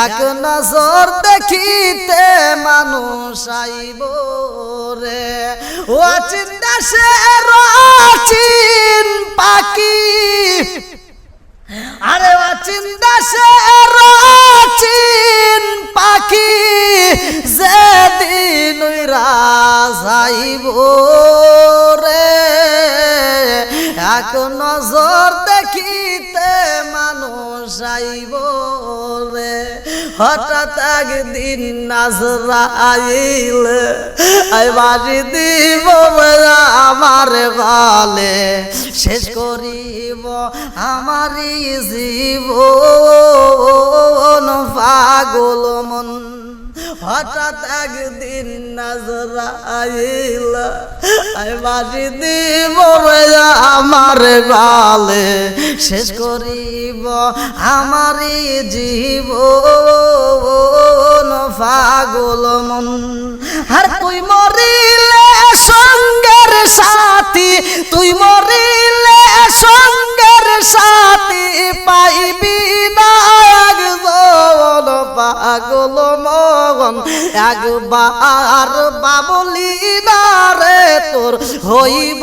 এক নজর দেখিতে, মানুষ আইব রে। ও চিন্তা সে রাচিন পাখি, আরে ও চিন্তা সে রাচিন পাখি, যেদিন রাজাইব রে এক নজর দেখিতে, মানুষ আইব রে। হঠাৎ একদিন নাজরাইল বাড়ি দিব আমার গলে, শেষ করিব আমারই জীবন পাগল মন। হঠাৎ একদিন নাজরাইল বাড়ি দিব আমার গালে শেষ করিব আমারই জীবন পাগল মন আর তুই মরিলে সঙ্গের সাথী তুই মরিলে সঙ্গের সাথী পাইবি না একজন পাগল মন একবার বাবলি না রে তোর হইব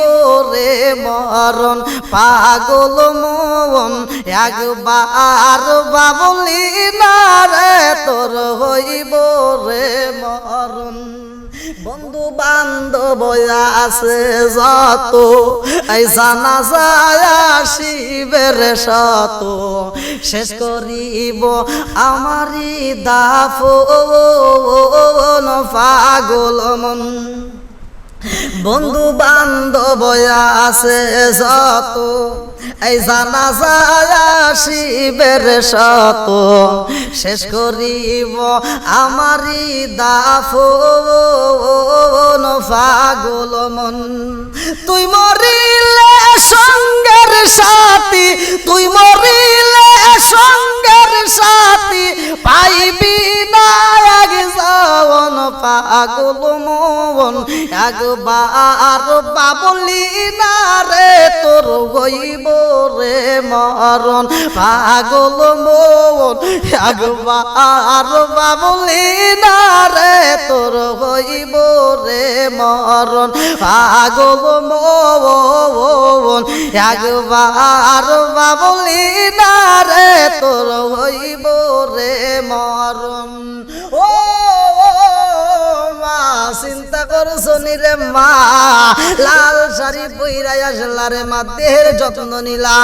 রে মরণ পাগল মন একবার বাবলি না রে তোর হইব রে মরণ বন্ধু বান্ধব আছে যত এই জানা যায় শিবের শত শেষ করিব আমারই দাফন পাগল মন বন্ধু বান্ধব আছে যত এই জানা যায় শিবের শত শেষ করিব আমারই দাফন পাগল মন তুই মরিলে সঙ্গের সাথী তুই মরিলে সঙ্গের সাথী পাইবি না একজন পাগল মন একবার বাবলি না রে তোর হইব রে মরণ পাগল মন একবার বাবলি না রে তোর হইব রে মরণ পাগল মন একবার বাবলি না রে তোর হইব রে মরণ ও চিন্তা করছো রে মা লাল শাড়ি পইরাই আসলা রে মা দেহের যত্ন নিলা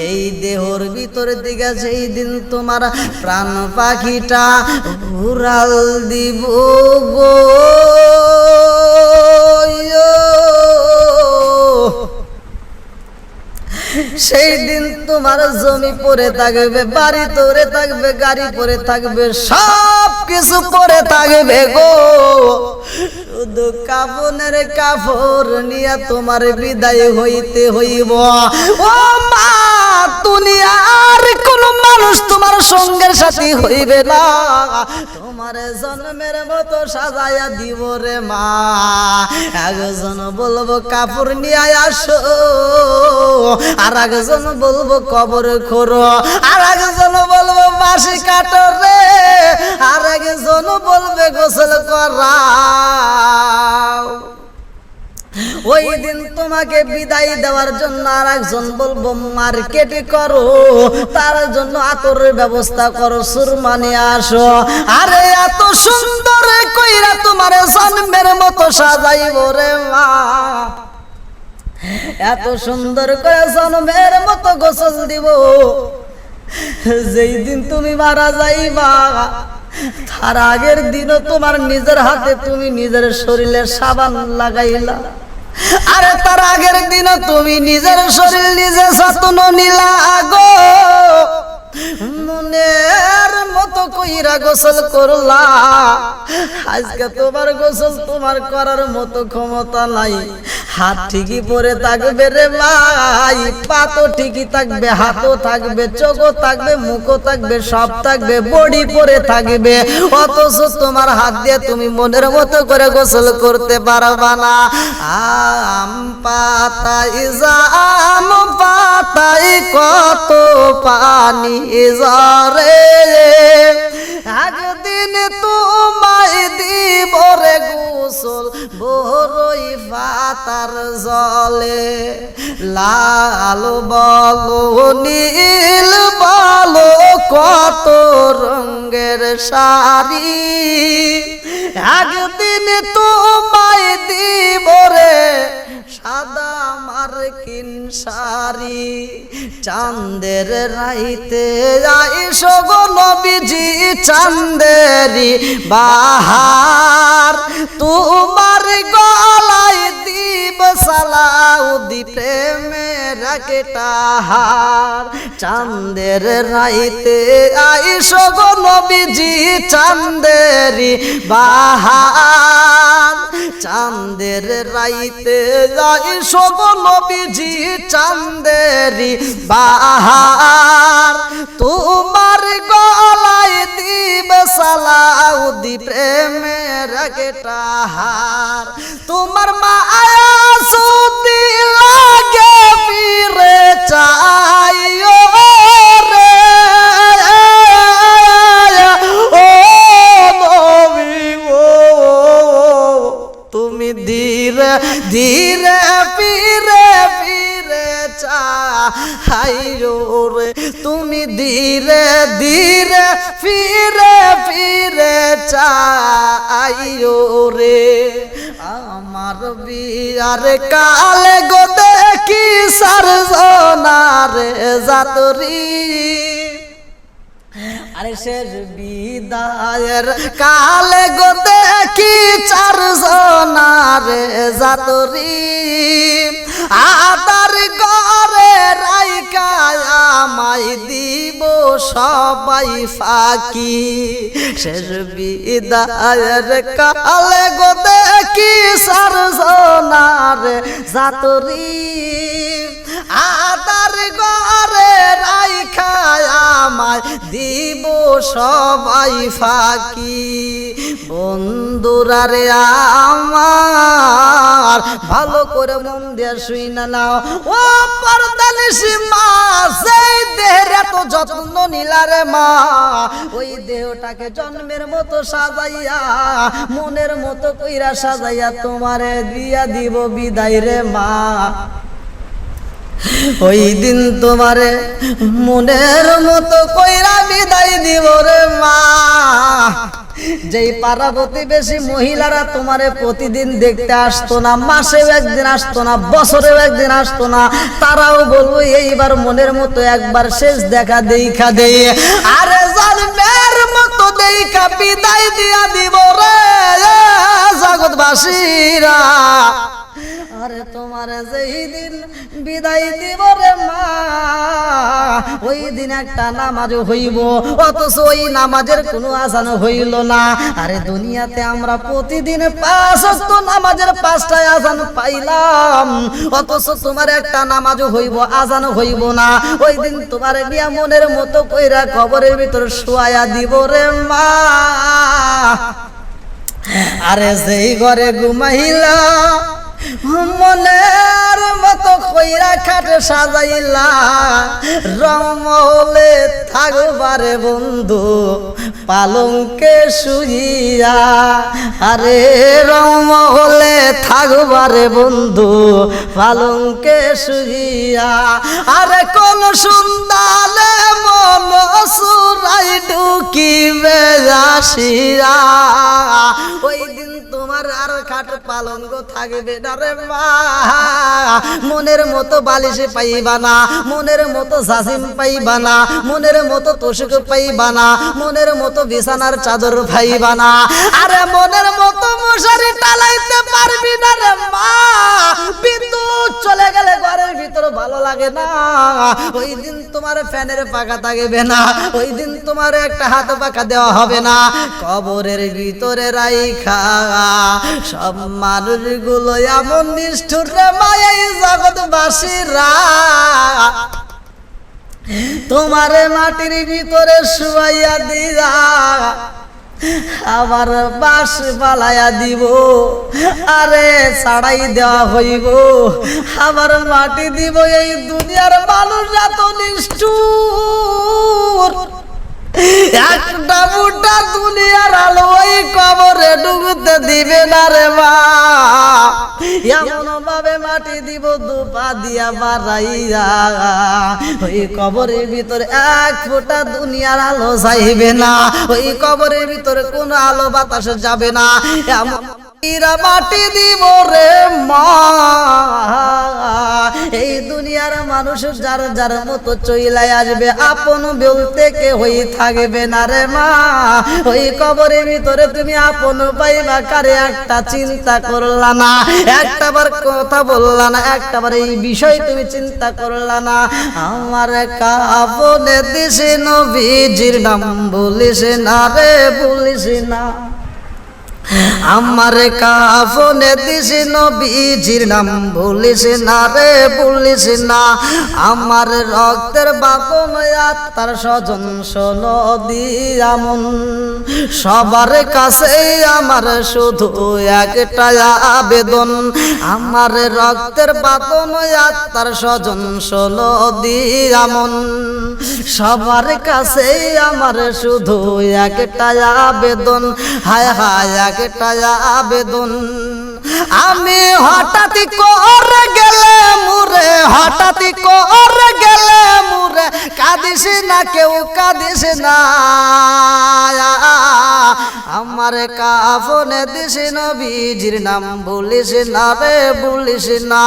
এই দেহর ভিতর দিকে সেই দিন তোমার প্রাণ পাখিটা উড়াল দিব গো সেই দিন তোমার জমি পড়ে থাকবে বাড়ি তোরে থাকবে গাড়ি পড়ে থাকবে সব কিছু পড়ে থাকবে গো শুধু কাফনের কাপড় নিয়ে তোমার বিদায় হইতে হইব ও মা দুনিয়ার কোন মানুষ তোমার সঙ্গের সাথী হইবে না তোমার জন্মের মতো সাজাইয়া দিব রে মা একজন বলবো কাপড় নিয়ে আসো আর একজন বলবো কবর খোরো আর একজন বলবো বাঁশি কাটো রে আর একজন বলবে গোসল করাও ওই দিন তোমাকে বিদায় দেওয়ার জন্য আর একজন বলবো মার্কেট করো তার জন্য আতরের ব্যবস্থা করো সুরমা নিয়ে আসো আরে এত সুন্দর কইরা তোমার জন্মের মতো সাজাইব রে মা এত সুন্দর করে জন্মের মতো গোসল দিব যেই দিন তুমি মারা যাইবা তার আগের দিনও তোমার নিজের হাতে তুমি নিজের শরীরে সাবান লাগাইলা আরে তার আগের দিনও তুমি নিজের শরীর নিজে যত্ন নিলা গো মনের মতো কইরা গোসল করলা আজকে তোমার গোসল তোমার করার মতো ক্ষমতা নাই হাত ঠিকই পরে থাকবে রে ভাই পা তো ঠিকই থাকবে হাতও থাকবে চোখও থাকবে মুখও থাকবে সব থাকবে বডি পরে থাকবে অথচ তোমার হাত দিয়ে তুমি মনের মতো করে গোসল করতে পারবা না আম পাতায় জাম পাতায় কত পানি ঝরে একদিন তোমায় দিব রে গোসল বড়ই পাতার জলে লাল বলো নীল বলো কত রঙের শাড়ি একদিন তোমায় দিব রে সাদা মার্কিন শাড়ি চাঁদের রাইতে আইসো গো নবীজি চাঁদেরি বাহার তোমার গলায় দিব সালাউদ্দি প্রেমের একটা হার চাঁদের রাইতে আইসো গো নবীজি চাঁদেরি বাহার চাঁদের রাইতে আইসো গো নবীজি চাঁদেরি বাহার তোমার গলায় দিবে সালাউদ্দি প্রেমের গেটাহার তোমার মায়া সুতি লাগে ফিরে চাইও রে ও নবী গো তুমি ধীরে ধীরে ফিরে ফিরে চাইও রে তুমি ধীরে ধীরে ফিরে ফিরে চাইও রে আমার বিয়ার কালে গো দেখি সারজনার জাতরি আরে শেষ বিদায়ের কালে গো দেখি চারজনার জাতরি আদার ঘরে রাইকা আমায় দিব সবাই ফাঁকি শেষ বিদায়ের কালে গো দেখি চারজনার জাতরি আদার ঘরে রাইখা আমায় দিব সবাই ফাঁকি বন্ধুরা রে আমার ভালো করে মন দিয়ে শুই না নাও ও পর্দানিসি মা সেই দেহের এত যত্ন নিলা রে মা ওই দেহটাকে জন্মের মতো সাজাইয়া মনের মতো কইরা সাজাইয়া তোমারে দিয়া দিব বিদায় রে মা ওই দিন তোমারে মনের মতো কইরা বিদায় দিব রে মা যেই পাড়া প্রতিবেশী মহিলারা তোমারে প্রতিদিন দেখতে আসতো না মাসেও একদিন আসতো না বছরেও একদিন আসতো না তারাও বলবো এইবার মনের মতো একবার শেষ দেখা দেখা দে আরে জন্মের মতো দেখা বিদায় দিয়া দিব রে জগৎবাসীরা আরে তোমার যেই দিন বিদায় দিব রে মা ওই দিন একটা নামাজ হইব অথচ ওই নামাজের কোনো আজান হইল না আরে দুনিয়াতে আমরা প্রতিদিন 5 ওয়াক্ত নামাজের 5টায় আজান পাইলাম অথচ তোমার একটা নামাজ হইব আজান হইব না ওই দিন তোমার বিয়া মনের মতো কইরা কবরের ভিতর শুয়ায়া দিব রে মা আরে যেই ঘরে ঘুমাইলা মনের মতো কইরা খাটে সাজাইলা রমহলে থাকবারে বন্ধু পালঙ্কে শুইয়া আরে রমহলে থাকবারে বন্ধু পালঙ্কে শুইয়া আরে কোন সুন্দালে মন সুরাই ঢুকিবে আসিয়া ওই দিন তোমার আর খাট পালঙ্ক থাকবে না রে মা মনের মতো বালিশে পাইবা না মনের মতো জাসিম পাইবা না মনের মতো তোষক পাইবা না মনের মতো বিছানার চাদর পাইবা না আরে মনের মতো মশারি টালাইতে পারবি না রে মা বিদ্যুৎ চলে গেলে ঘরের ভিতর ভালো লাগে না ওই দিন তোমার ফ্যানের পাখা থাকবে না ওই দিন তোমার একটা হাত পাখা দেওয়া হবে না কবরের ভিতরে রাইখা সব মানুষগুলো এমন নিষ্ঠুর রে মায়া জগৎবাসীরা তোমারে মাটির ভিতরে শুয়াইয়া দিয়া আবার বাস বালাইয়া দিব আরে ছাড়াই দেওয়া হইব আবার মাটি দিব এই দুনিয়ার মানুষ এত নিষ্ঠুর একটা বুটা দুনিয়ার আলো ওই কবরে ডুবতে দিবে না রে মা এমন ভাবে মাটি দিব দুপা দিয়া বাড়াইয়া ওই কবরের ভিতরে এক ফোঁটা দুনিয়ার আলো যাইবে না ওই কবরের ভিতরে কোনো আলো বাতাস যাবে না এমন মাটি দিব রে মা এই দুনিয়ার মানুষ যার যার মতো চইলাই আসবে আপন বলতে কে হই থাকবে না রে মা ওই কবরের ভিতরে তুমি আপন পাইবা কারে একটা চিন্তা করলা না একটাবার কথা বললা না একটাবার এই বিষয় তুমি চিন্তা করলা না আমার কাপনে দিছে নবীজির নাম বলিস না রে বলিস না আমার কাফনে দিস নবীজির নাম ভুলিস না রে ভুলিস না আমার রক্তের বাপন আত্মার স্বজন শোনো দিয়ামন সবার কাছে আমার শুধু একটা আবেদন আমার রক্তের বাপন আত্মার স্বজন শোনো দিয়ামন সবার কাছে আমার শুধু একটা আবেদন হায় হায় একটা আবেদন আমি হঠাৎ করে গেলে মুরে হঠাৎ করে গেলে মুরে কাঁদিস না কেউ কাঁদিস না আমার কাফনে দিস নবীজির নাম বলিস না রে বলিস না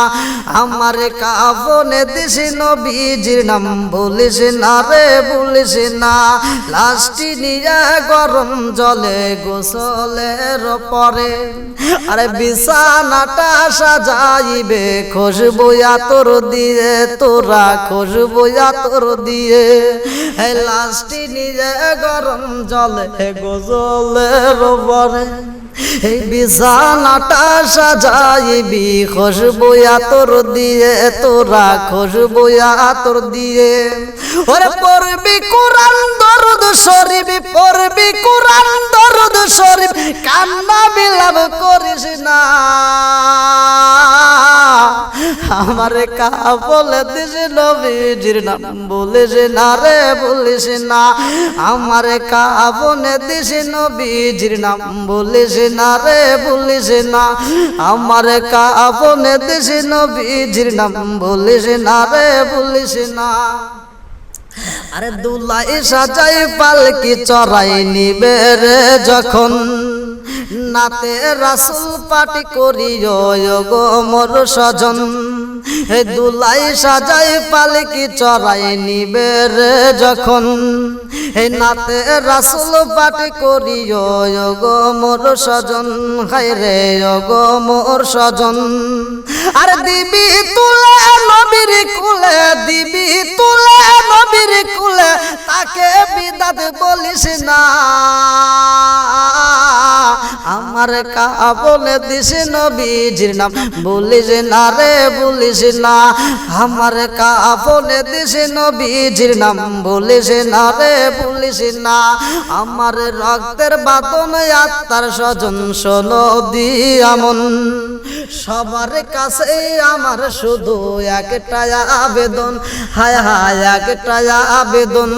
আমার কাফনে দিস নবীজির নাম বলিস না রে বলিস না লাশটি নিয়ে গরম জলে গোসলের পরে আরে বিছানাটা সাজাইবে খুশবু আতর দিয়ে তোরা খুশবু আতর দিয়ে এই লাশটি নিয়ে গরম জলে গোসলের পরে এই বিছানাটা সাজাইবি খুশবু আতর দিয়ে তোরা খুশবু আতর দিয়ে ওরে পড়বি কোরআন দরুদ শরীফ পড়বি কোরআন দরুদ শরীফ কান্না বিলাপ করিস না আমার কাফলে দিস নবীজির নাম বলিস না রে বলিস না আমার কাফনে দিস নবীজির নাম বলিস না রে বলিস না আমার কাফনে দিস নবীজির নাম বলিস না রে বলিস না আরে দুলাই সাজাই পালকি চড়াই নিবে রে যখন নাতে রাসূল পাটি করিও গো মোর স্বজন হে দুলাই সাজাই পালকি চড়াই নিবে রে যখন হে নাতে রাসূল পাটি করিও গো মোর স্বজন হায় রে গো মোর স্বজন আর দিবি তুলে নবীর কুলে দিবি তুলে নবীর কুলে তাকে বিদাত বলিস না আমার কাফনে দিস নবীজির নাম বলিস না রে বলিস না আমার কাফনে দিস নবীজির নাম বলিস না রে বলিস না আমার রক্তের বাঁধন আত্মার স্বজন শোনো দিয়ামন সবার কাছে আমার শুধু একটা আবেদন হায় হায় একটা আবেদন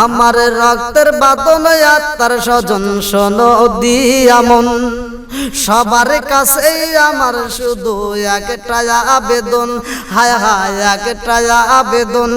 আমার রক্তের বাঁধন আত্মার স্বজন শোনো দিয়ামন সবার কাছে আমার শুধু একটা আবেদন হায় হায় একটা আবেদন